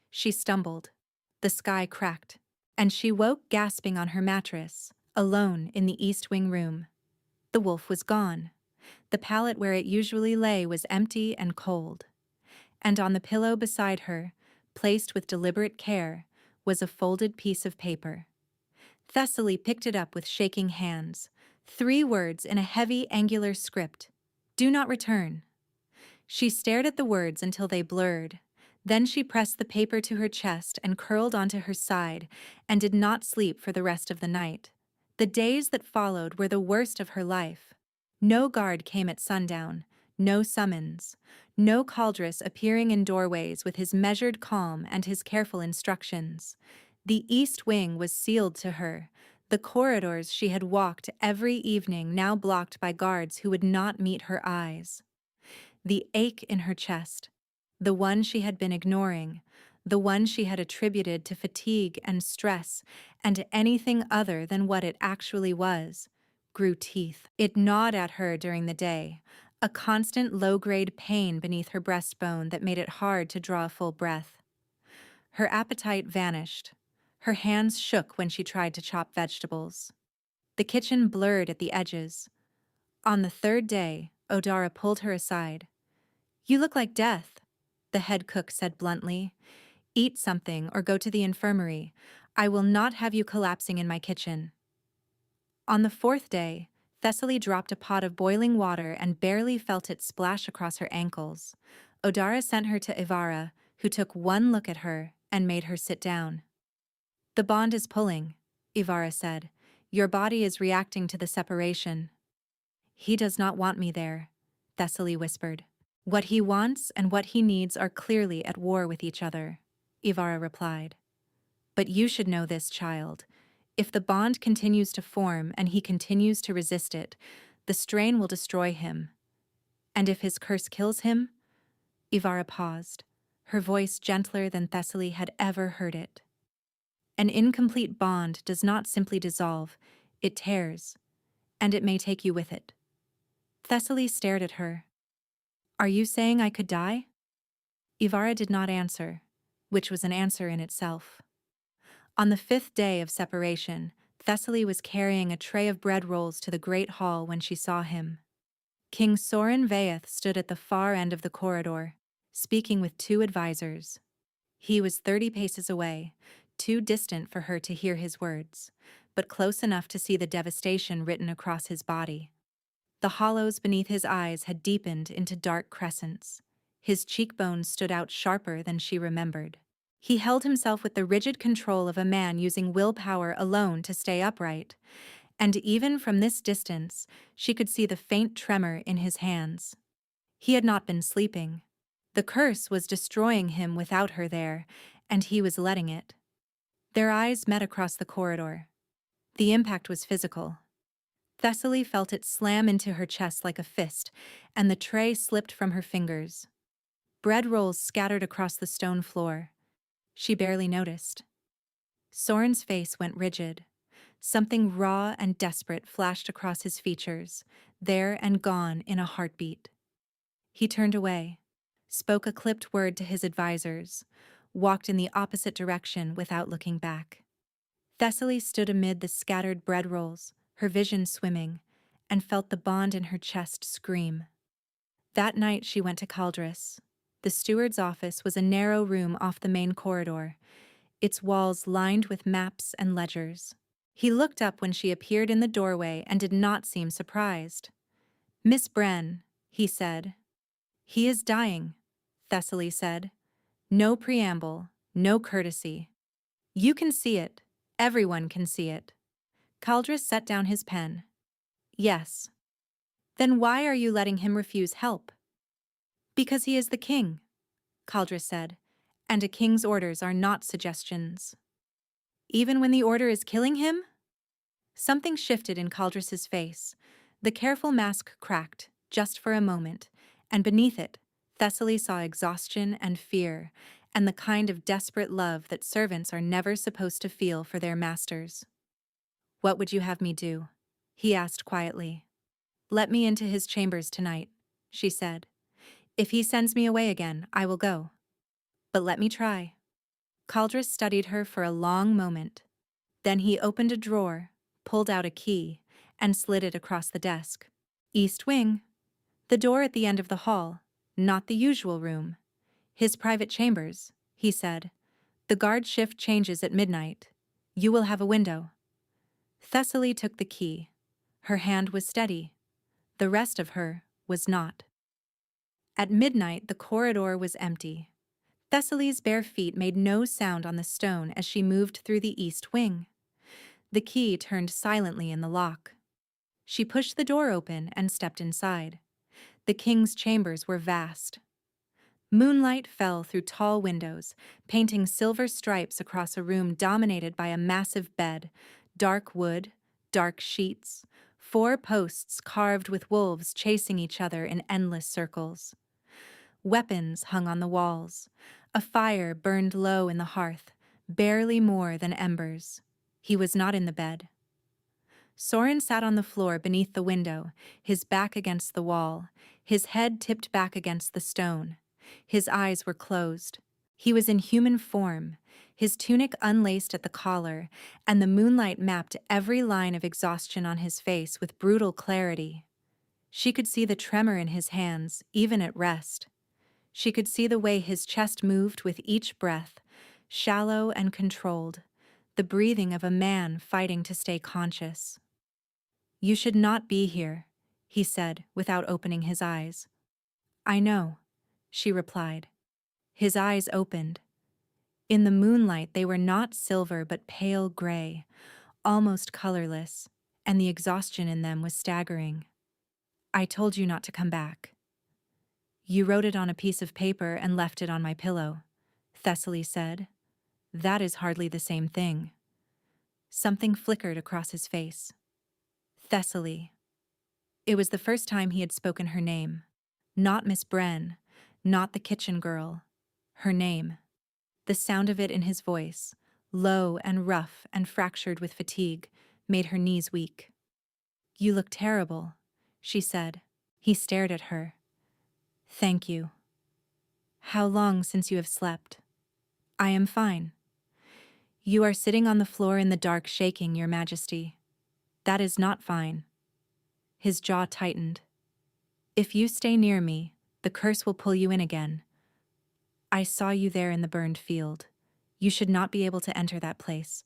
She stumbled. The sky cracked, and she woke gasping on her mattress, alone in the East Wing room. The wolf was gone. The pallet where it usually lay was empty and cold. And on the pillow beside her, placed with deliberate care, was a folded piece of paper. Thessaly picked it up with shaking hands. 3 words in a heavy, angular script: "Do not return." She stared at the words until they blurred. Then she pressed the paper to her chest and curled onto her side, and did not sleep for the rest of the night. The days that followed were the worst of her life. No guard came at sundown, no summons, no Caldrus appearing in doorways with his measured calm and his careful instructions. The East Wing was sealed to her, the corridors she had walked every evening now blocked by guards who would not meet her eyes. The ache in her chest, the one she had been ignoring, the one she had attributed to fatigue and stress and anything other than what it actually was, grew teeth. It gnawed at her during the day, a constant low-grade pain beneath her breastbone that made it hard to draw a full breath. Her appetite vanished. Her hands shook when she tried to chop vegetables. The kitchen blurred at the edges. On the 3rd day, Odara pulled her aside. "You look like death," the head cook said bluntly. "Eat something or go to the infirmary. I will not have you collapsing in my kitchen." On the 4th day, Thessaly dropped a pot of boiling water and barely felt it splash across her ankles. Odara sent her to Ivara, who took one look at her and made her sit down. "The bond is pulling," Ivara said. "Your body is reacting to the separation." "He does not want me there," Thessaly whispered. "What he wants and what he needs are clearly at war with each other," Ivara replied. "But you should know this, child. If the bond continues to form and he continues to resist it, the strain will destroy him. And if his curse kills him?" Ivara paused, her voice gentler than Thessaly had ever heard it. "An incomplete bond does not simply dissolve, it tears, and it may take you with it." Thessaly stared at her. "Are you saying I could die?" Ivara did not answer, which was an answer in itself. On the 5th day of separation, Thessaly was carrying a tray of bread rolls to the great hall when she saw him. King Sorin Vaeth stood at the far end of the corridor, speaking with 2 advisors. He was 30 paces away, too distant for her to hear his words, but close enough to see the devastation written across his body. The hollows beneath his eyes had deepened into dark crescents. His cheekbones stood out sharper than she remembered. He held himself with the rigid control of a man using willpower alone to stay upright, and even from this distance, she could see the faint tremor in his hands. He had not been sleeping. The curse was destroying him without her there, and he was letting it. Their eyes met across the corridor. The impact was physical. Thessaly felt it slam into her chest like a fist, and the tray slipped from her fingers. Bread rolls scattered across the stone floor. She barely noticed. Soren's face went rigid. Something raw and desperate flashed across his features, there and gone in a heartbeat. He turned away, spoke a clipped word to his advisors, walked in the opposite direction without looking back. Thessaly stood amid the scattered bread rolls, her vision swimming, and felt the bond in her chest scream. That night she went to Caldris. The steward's office was a narrow room off the main corridor, its walls lined with maps and ledgers. He looked up when she appeared in the doorway and did not seem surprised. "Miss Bren," he said. "He is dying," Thessaly said. No preamble, no courtesy. "You can see it. Everyone can see it." Caldris set down his pen. "Yes." "Then why are you letting him refuse help?" "Because he is the king," Caldris said, "and a king's orders are not suggestions." "Even when the order is killing him?" Something shifted in Caldris's face. The careful mask cracked, just for a moment, and beneath it, Thessaly saw exhaustion and fear, and the kind of desperate love that servants are never supposed to feel for their masters. "What would you have me do?" he asked quietly. "Let me into his chambers tonight," she said. "If he sends me away again, I will go. But let me try." Caldris studied her for a long moment. Then he opened a drawer, pulled out a key, and slid it across the desk. "East wing. The door at the end of the hall, not the usual room. His private chambers," he said. "The guard shift changes at midnight. You will have a window." Thessaly took the key. Her hand was steady. The rest of her was not. At midnight, the corridor was empty. Thessaly's bare feet made no sound on the stone as she moved through the east wing. The key turned silently in the lock. She pushed the door open and stepped inside. The king's chambers were vast. Moonlight fell through tall windows, painting silver stripes across a room dominated by a massive bed, dark wood, dark sheets, 4 posts carved with wolves chasing each other in endless circles. Weapons hung on the walls. A fire burned low in the hearth, barely more than embers. He was not in the bed. Soren sat on the floor beneath the window, his back against the wall, his head tipped back against the stone. His eyes were closed. He was in human form, his tunic unlaced at the collar, and the moonlight mapped every line of exhaustion on his face with brutal clarity. She could see the tremor in his hands, even at rest. She could see the way his chest moved with each breath, shallow and controlled, the breathing of a man fighting to stay conscious. You should not be here, he said without opening his eyes. I know, she replied. His eyes opened. In the moonlight they were not silver but pale gray, almost colorless, and the exhaustion in them was staggering. I told you not to come back. You wrote it on a piece of paper and left it on my pillow, Thessaly said. That is hardly the same thing. Something flickered across his face. Thessaly. It was the first time he had spoken her name. Not Miss Bren, not the kitchen girl. Her name. The sound of it in his voice, low and rough and fractured with fatigue, made her knees weak. You look terrible, she said. He stared at her. Thank you. How long since you have slept? I am fine. You are sitting on the floor in the dark shaking, Your Majesty. That is not fine. His jaw tightened. If you stay near me, the curse will pull you in again. I saw you there in the burned field. You should not be able to enter that place.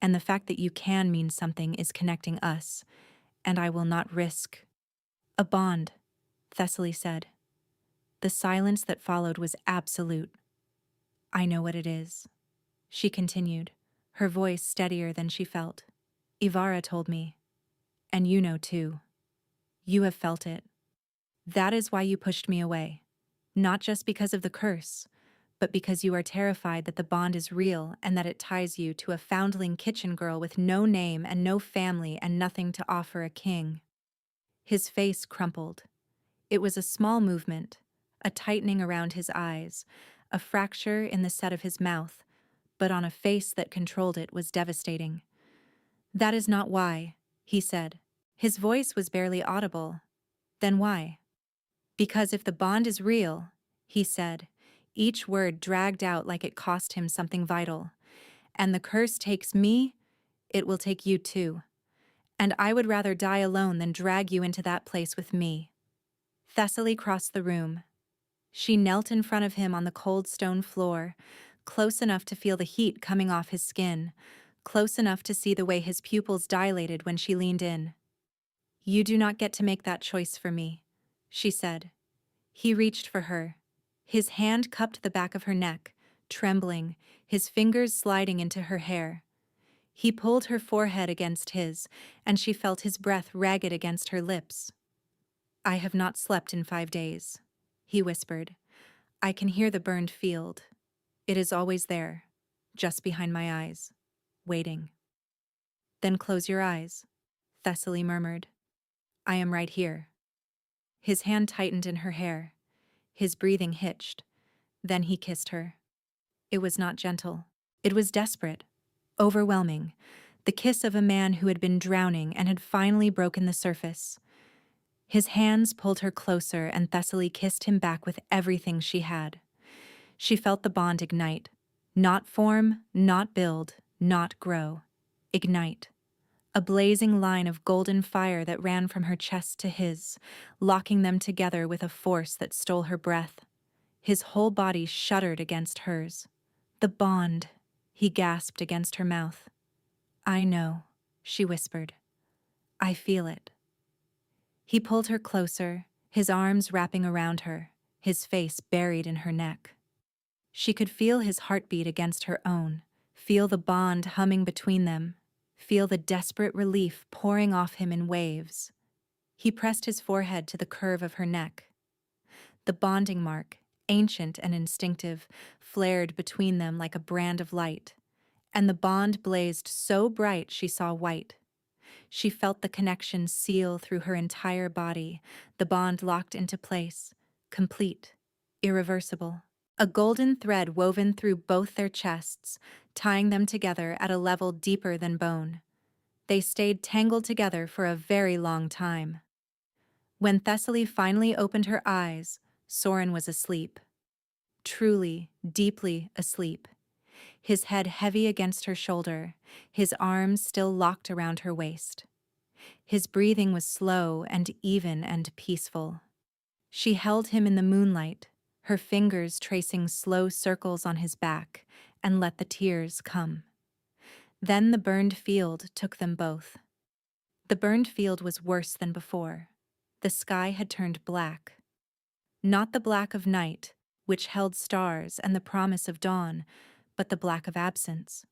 And the fact that you can mean something is connecting us, and I will not risk. A bond, Thessaly said. The silence that followed was absolute. I know what it is, she continued, her voice steadier than she felt. Ivara told me. And you know too. You have felt it. That is why you pushed me away. Not just because of the curse, but because you are terrified that the bond is real and that it ties you to a foundling kitchen girl with no name and no family and nothing to offer a king. His face crumpled. It was a small movement, a tightening around his eyes, a fracture in the set of his mouth, but on a face that controlled it was devastating. That is not why, he said. His voice was barely audible. Then why? Because if the bond is real, he said, each word dragged out like it cost him something vital. And the curse takes me, it will take you too. And I would rather die alone than drag you into that place with me. Thessaly crossed the room. She knelt in front of him on the cold stone floor, close enough to feel the heat coming off his skin, close enough to see the way his pupils dilated when she leaned in. You do not get to make that choice for me, she said. He reached for her. His hand cupped the back of her neck, trembling, his fingers sliding into her hair. He pulled her forehead against his, and she felt his breath ragged against her lips. I have not slept in 5 days, he whispered. I can hear the burned field. It is always there, just behind my eyes, waiting. Then close your eyes, Thessaly murmured. I am right here. His hand tightened in her hair. His breathing hitched. Then he kissed her. It was not gentle. It was desperate, overwhelming, the kiss of a man who had been drowning and had finally broken the surface. His hands pulled her closer, and Thessaly kissed him back with everything she had. She felt the bond ignite. Not form, not build, not grow. Ignite. A blazing line of golden fire that ran from her chest to his, locking them together with a force that stole her breath. His whole body shuddered against hers. The bond, he gasped against her mouth. I know, she whispered. I feel it. He pulled her closer, his arms wrapping around her, his face buried in her neck. She could feel his heartbeat against her own, feel the bond humming between them, feel the desperate relief pouring off him in waves. He pressed his forehead to the curve of her neck. The bonding mark, ancient and instinctive, flared between them like a brand of light, and the bond blazed so bright she saw white. She felt the connection seal through her entire body, the bond locked into place, complete, irreversible. A golden thread woven through both their chests, tying them together at a level deeper than bone. They stayed tangled together for a very long time. When Thessaly finally opened her eyes, Soren was asleep. Truly, deeply asleep. His head heavy against her shoulder, his arms still locked around her waist. His breathing was slow and even and peaceful. She held him in the moonlight, her fingers tracing slow circles on his back, and let the tears come. Then the burned field took them both. The burned field was worse than before. The sky had turned black. Not the black of night, which held stars and the promise of dawn, but the black of absence.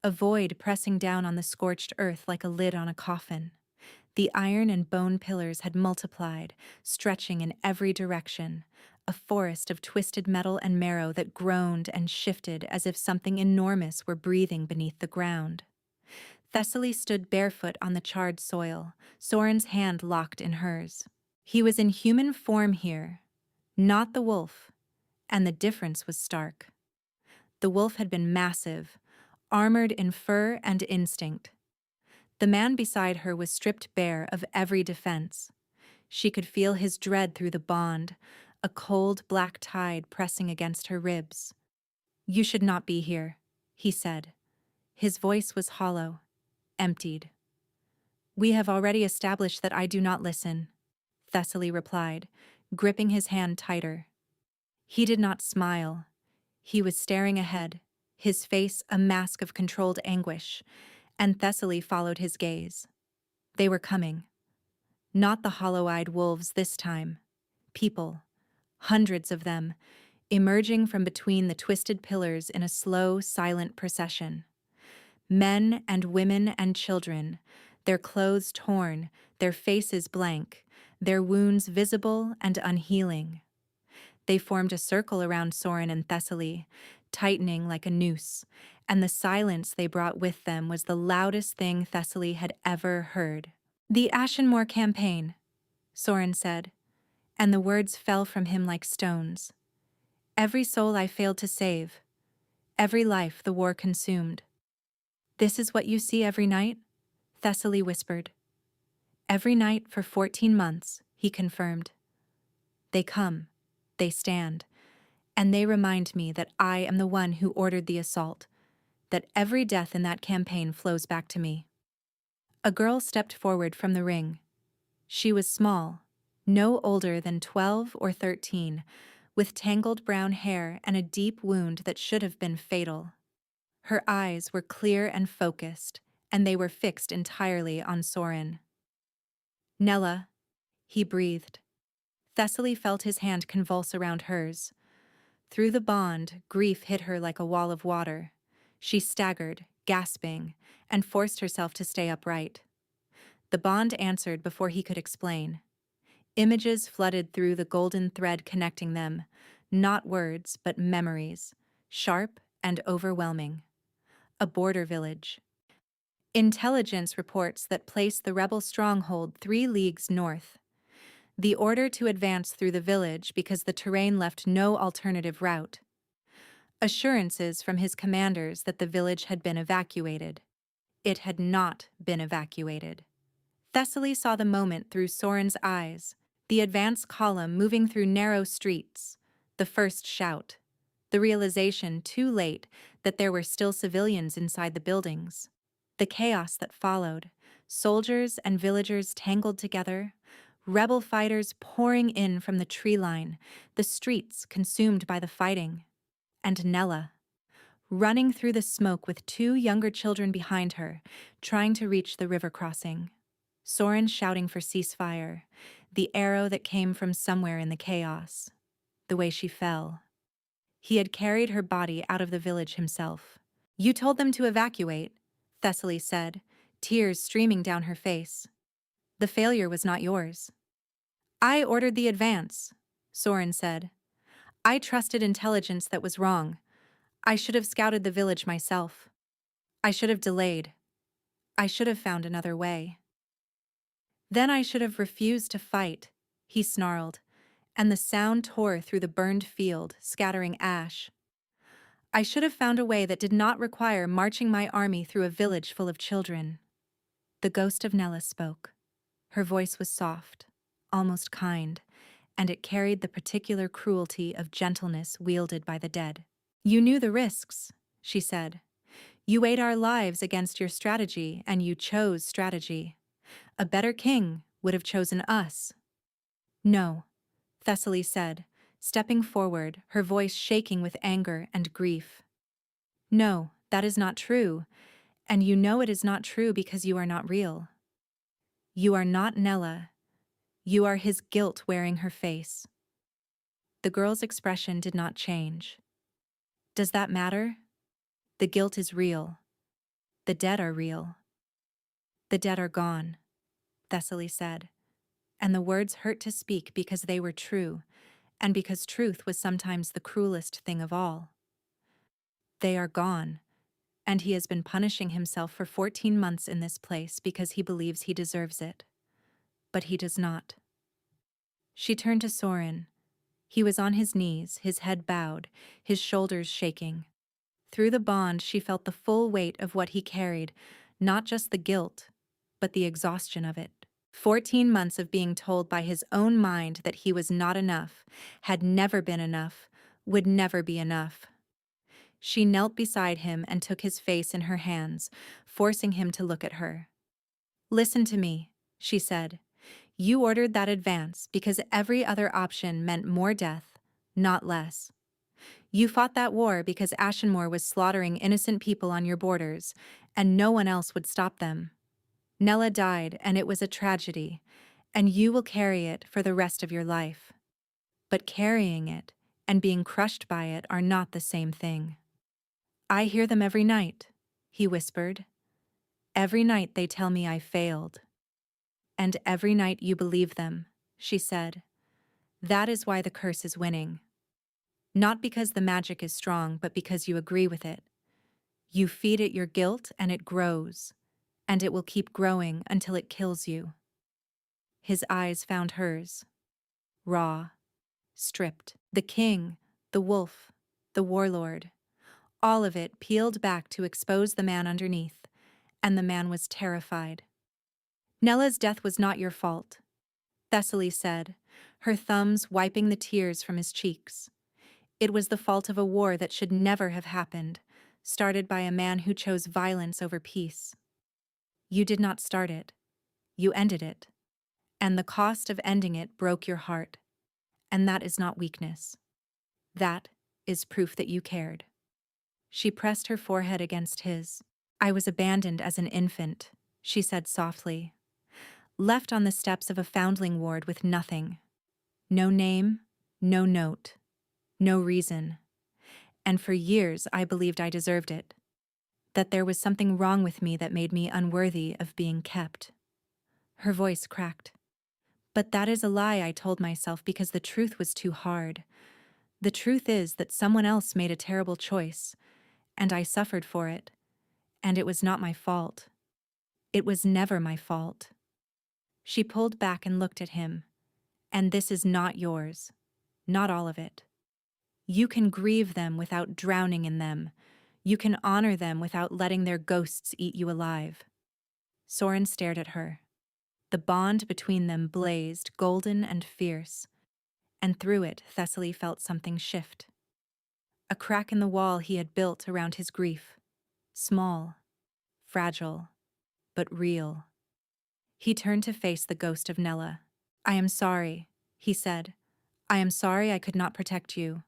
A void pressing down on the scorched earth like a lid on a coffin. The iron and bone pillars had multiplied, stretching in every direction, a forest of twisted metal and marrow that groaned and shifted as if something enormous were breathing beneath the ground. Thessaly stood barefoot on the charred soil, Soren's hand locked in hers. He was in human form here, not the wolf, and the difference was stark. The wolf had been massive, armored in fur and instinct. The man beside her was stripped bare of every defense. She could feel his dread through the bond, a cold black tide pressing against her ribs. "You should not be here," he said. His voice was hollow, emptied. "We have already established that I do not listen," Thessaly replied, gripping his hand tighter. He did not smile. He was staring ahead, his face a mask of controlled anguish, and Thessaly followed his gaze. They were coming. Not the hollow-eyed wolves this time. People, hundreds of them, emerging from between the twisted pillars in a slow, silent procession. Men and women and children, their clothes torn, their faces blank, their wounds visible and unhealing. They formed a circle around Soren and Thessaly, tightening like a noose, and the silence they brought with them was the loudest thing Thessaly had ever heard. "The Ashenmore campaign," Soren said, and the words fell from him like stones. "Every soul I failed to save, every life the war consumed." "This is what you see every night?" Thessaly whispered. "Every night for 14 months, he confirmed. "They come, they stand, and they remind me that I am the one who ordered the assault, that every death in that campaign flows back to me." A girl stepped forward from the ring. She was small, no older than 12 or 13, with tangled brown hair and a deep wound that should have been fatal. Her eyes were clear and focused, and they were fixed entirely on Soren. "Nella," he breathed. Thessaly felt his hand convulse around hers. Through the bond, grief hit her like a wall of water. She staggered, gasping, and forced herself to stay upright. The bond answered before he could explain. Images flooded through the golden thread connecting them, not words, but memories, sharp and overwhelming. A border village. Intelligence reports that placed the rebel stronghold 3 leagues north. The order to advance through the village because the terrain left no alternative route. Assurances from his commanders that the village had been evacuated. It had not been evacuated. Thessaly saw the moment through Soren's eyes, the advance column moving through narrow streets, the first shout, the realization too late that there were still civilians inside the buildings. The chaos that followed, soldiers and villagers tangled together, rebel fighters pouring in from the tree line, the streets consumed by the fighting. And Nella, running through the smoke with 2 younger children behind her, trying to reach the river crossing. Soren shouting for ceasefire, the arrow that came from somewhere in the chaos. The way she fell. He had carried her body out of the village himself. "You told them to evacuate," Thessaly said, tears streaming down her face. "The failure was not yours." "I ordered the advance," Soren said. "I trusted intelligence that was wrong. I should have scouted the village myself. I should have delayed. I should have found another way. Then I should have refused to fight," he snarled, and the sound tore through the burned field, scattering ash. "I should have found a way that did not require marching my army through a village full of children." The ghost of Nella spoke. Her voice was soft, almost kind, and it carried the particular cruelty of gentleness wielded by the dead. "You knew the risks," she said. "You weighed our lives against your strategy, and you chose strategy. A better king would have chosen us." "No," Thessaly said, stepping forward, her voice shaking with anger and grief. "No, that is not true, and you know it is not true because you are not real." You are not Nella. You are his guilt wearing her face. The girl's expression did not change. Does that matter? The guilt is real. The dead are real. The dead are gone, Thessaly said, and the words hurt to speak because they were true, and because truth was sometimes the cruelest thing of all. They are gone, and he has been punishing himself for 14 months in this place because he believes he deserves it. But he does not. She turned to Soren. He was on his knees, his head bowed, his shoulders shaking. Through the bond, she felt the full weight of what he carried, not just the guilt, but the exhaustion of it. 14 months of being told by his own mind that he was not enough, had never been enough, would never be enough. She knelt beside him and took his face in her hands, forcing him to look at her. "Listen to me," she said. "You ordered that advance because every other option meant more death, not less. You fought that war because Ashenmore was slaughtering innocent people on your borders, and no one else would stop them. Nella died, and it was a tragedy, and you will carry it for the rest of your life. But carrying it and being crushed by it are not the same thing." "I hear them every night," he whispered. "Every night they tell me I failed." "And every night you believe them," she said. "That is why the curse is winning. Not because the magic is strong, but because you agree with it. You feed it your guilt and it grows, and it will keep growing until it kills you." His eyes found hers. Raw, stripped. The king, the wolf, the warlord. All of it peeled back to expose the man underneath, and the man was terrified. "Nella's death was not your fault," Thessaly said, her thumbs wiping the tears from his cheeks. "It was the fault of a war that should never have happened, started by a man who chose violence over peace. You did not start it. You ended it. And the cost of ending it broke your heart. And that is not weakness. That is proof that you cared." She pressed her forehead against his. "I was abandoned as an infant," she said softly. "Left on the steps of a foundling ward with nothing. No name, no note, no reason. And for years I believed I deserved it. That there was something wrong with me that made me unworthy of being kept." Her voice cracked. "But that is a lie I told myself because the truth was too hard. The truth is that someone else made a terrible choice, and I suffered for it. And it was not my fault. It was never my fault." She pulled back and looked at him. "And this is not yours. Not all of it. You can grieve them without drowning in them. You can honor them without letting their ghosts eat you alive." Soren stared at her. The bond between them blazed golden and fierce, and through it Thessaly felt something shift. A crack in the wall he had built around his grief. Small, fragile, but real. He turned to face the ghost of Nella. "I am sorry," he said. "I am sorry I could not protect you.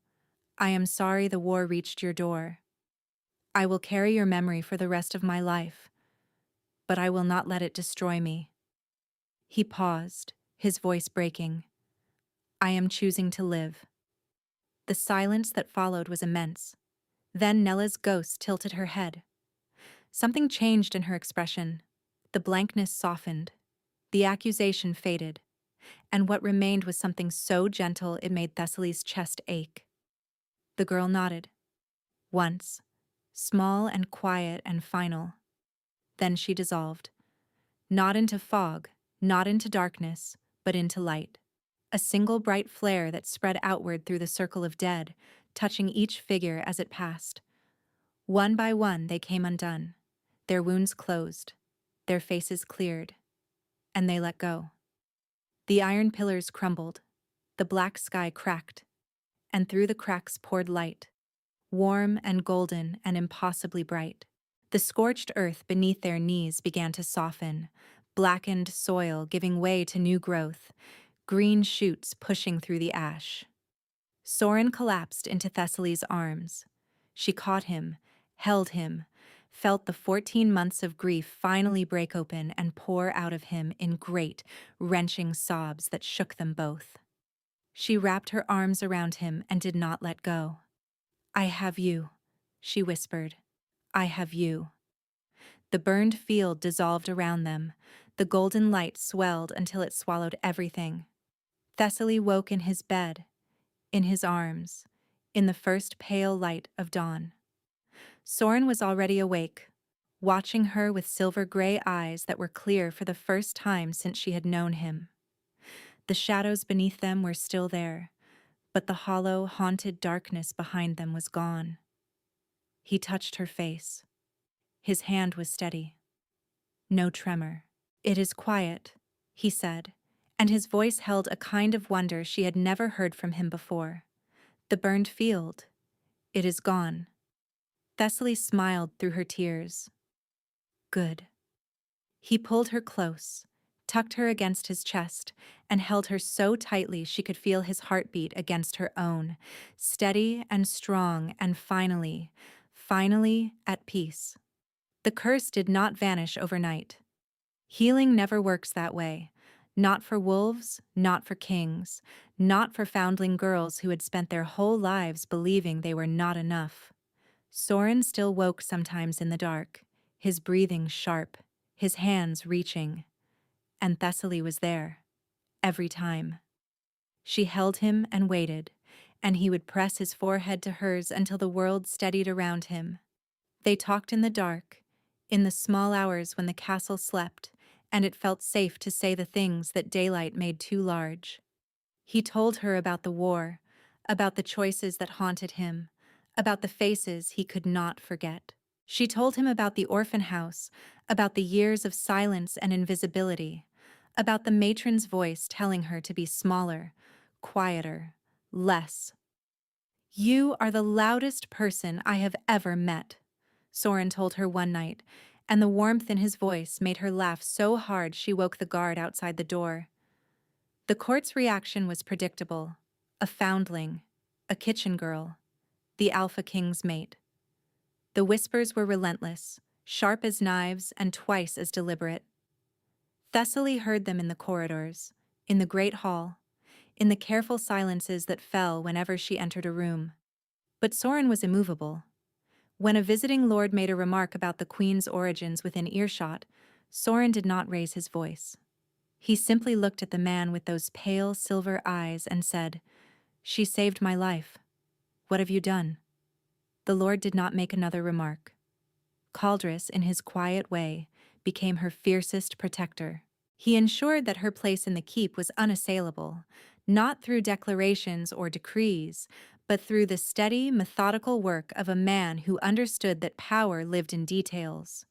I am sorry the war reached your door. I will carry your memory for the rest of my life, but I will not let it destroy me." He paused, his voice breaking. "I am choosing to live." The silence that followed was immense. Then Nella's ghost tilted her head. Something changed in her expression. The blankness softened. The accusation faded. And what remained was something so gentle it made Thessaly's chest ache. The girl nodded. Once, small and quiet and final. Then she dissolved. Not into fog, not into darkness, but into light. A single bright flare that spread outward through the circle of dead, touching each figure as it passed. One by one they came undone, their wounds closed, their faces cleared, and they let go. The iron pillars crumbled, the black sky cracked, and through the cracks poured light, warm and golden and impossibly bright. The scorched earth beneath their knees began to soften, blackened soil giving way to new growth, green shoots pushing through the ash. Soren collapsed into Thessaly's arms. She caught him, held him, felt the 14 months of grief finally break open and pour out of him in great, wrenching sobs that shook them both. She wrapped her arms around him and did not let go. "I have you," she whispered. "I have you." The burned field dissolved around them. The golden light swelled until it swallowed everything. Thessaly woke in his bed, in his arms, in the first pale light of dawn. Soren was already awake, watching her with silver-gray eyes that were clear for the first time since she had known him. The shadows beneath them were still there, but the hollow, haunted darkness behind them was gone. He touched her face. His hand was steady. No tremor. "It is quiet," he said, and his voice held a kind of wonder she had never heard from him before. "The burned field. It is gone." Thessaly smiled through her tears. "Good." He pulled her close, tucked her against his chest, and held her so tightly she could feel his heartbeat against her own, steady and strong and finally at peace. The curse did not vanish overnight. Healing never works that way. Not for wolves, not for kings, not for foundling girls who had spent their whole lives believing they were not enough. Soren still woke sometimes in the dark, his breathing sharp, his hands reaching. And Thessaly was there, every time. She held him and waited, and he would press his forehead to hers until the world steadied around him. They talked in the dark, in the small hours when the castle slept, and it felt safe to say the things that daylight made too large. He told her about the war, about the choices that haunted him, about the faces he could not forget. She told him about the orphan house, about the years of silence and invisibility, about the matron's voice telling her to be smaller, quieter, less. "You are the loudest person I have ever met," Soren told her one night, and the warmth in his voice made her laugh so hard she woke the guard outside the door. The court's reaction was predictable. A foundling, a kitchen girl, the Alpha King's mate. The whispers were relentless, sharp as knives and twice as deliberate. Thessaly heard them in the corridors, in the great hall, in the careful silences that fell whenever she entered a room. But Soren was immovable. When a visiting lord made a remark about the queen's origins within earshot, Soren did not raise his voice. He simply looked at the man with those pale silver eyes and said, "She saved my life. What have you done?" The lord did not make another remark. Caldrus, in his quiet way, became her fiercest protector. He ensured that her place in the keep was unassailable, not through declarations or decrees, but through the steady, methodical work of a man who understood that power lived in details.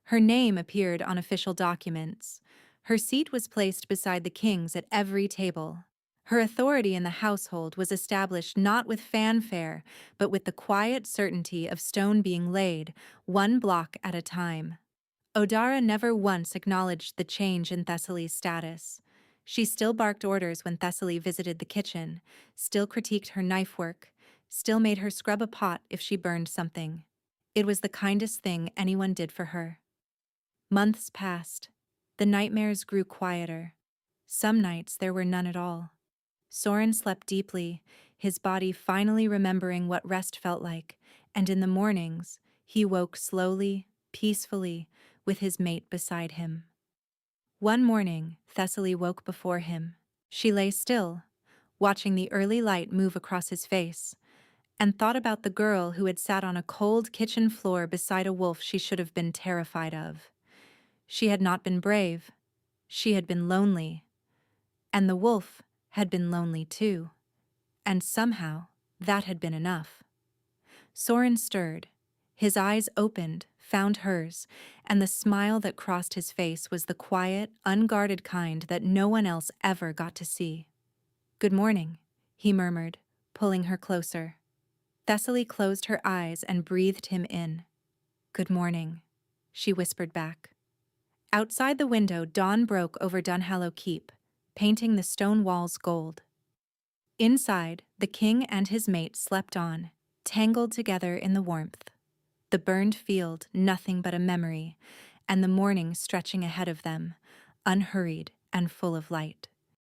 Her name appeared on official documents. Her seat was placed beside the king's at every table. Her authority in the household was established not with fanfare, but with the quiet certainty of stone being laid, one block at a time. Odara never once acknowledged the change in Thessaly's status. She still barked orders when Thessaly visited the kitchen, still critiqued her knife work, still made her scrub a pot if she burned something. It was the kindest thing anyone did for her. Months passed. The nightmares grew quieter. Some nights there were none at all. Soren slept deeply, his body finally remembering what rest felt like, and in the mornings, he woke slowly, peacefully, with his mate beside him. One morning, Thessaly woke before him. She lay still, watching the early light move across his face, and thought about the girl who had sat on a cold kitchen floor beside a wolf she should have been terrified of. She had not been brave. She had been lonely. And the wolf had been lonely too. And somehow, that had been enough. Soren stirred. His eyes opened, found hers, and the smile that crossed his face was the quiet, unguarded kind that no one else ever got to see. "Good morning," he murmured, pulling her closer. Thessaly closed her eyes and breathed him in. "Good morning," she whispered back. Outside the window, dawn broke over Dunhallow Keep, painting the stone walls gold. Inside, the king and his mate slept on, tangled together in the warmth. the burned field nothing but a memory, and the morning stretching ahead of them, unhurried and full of light.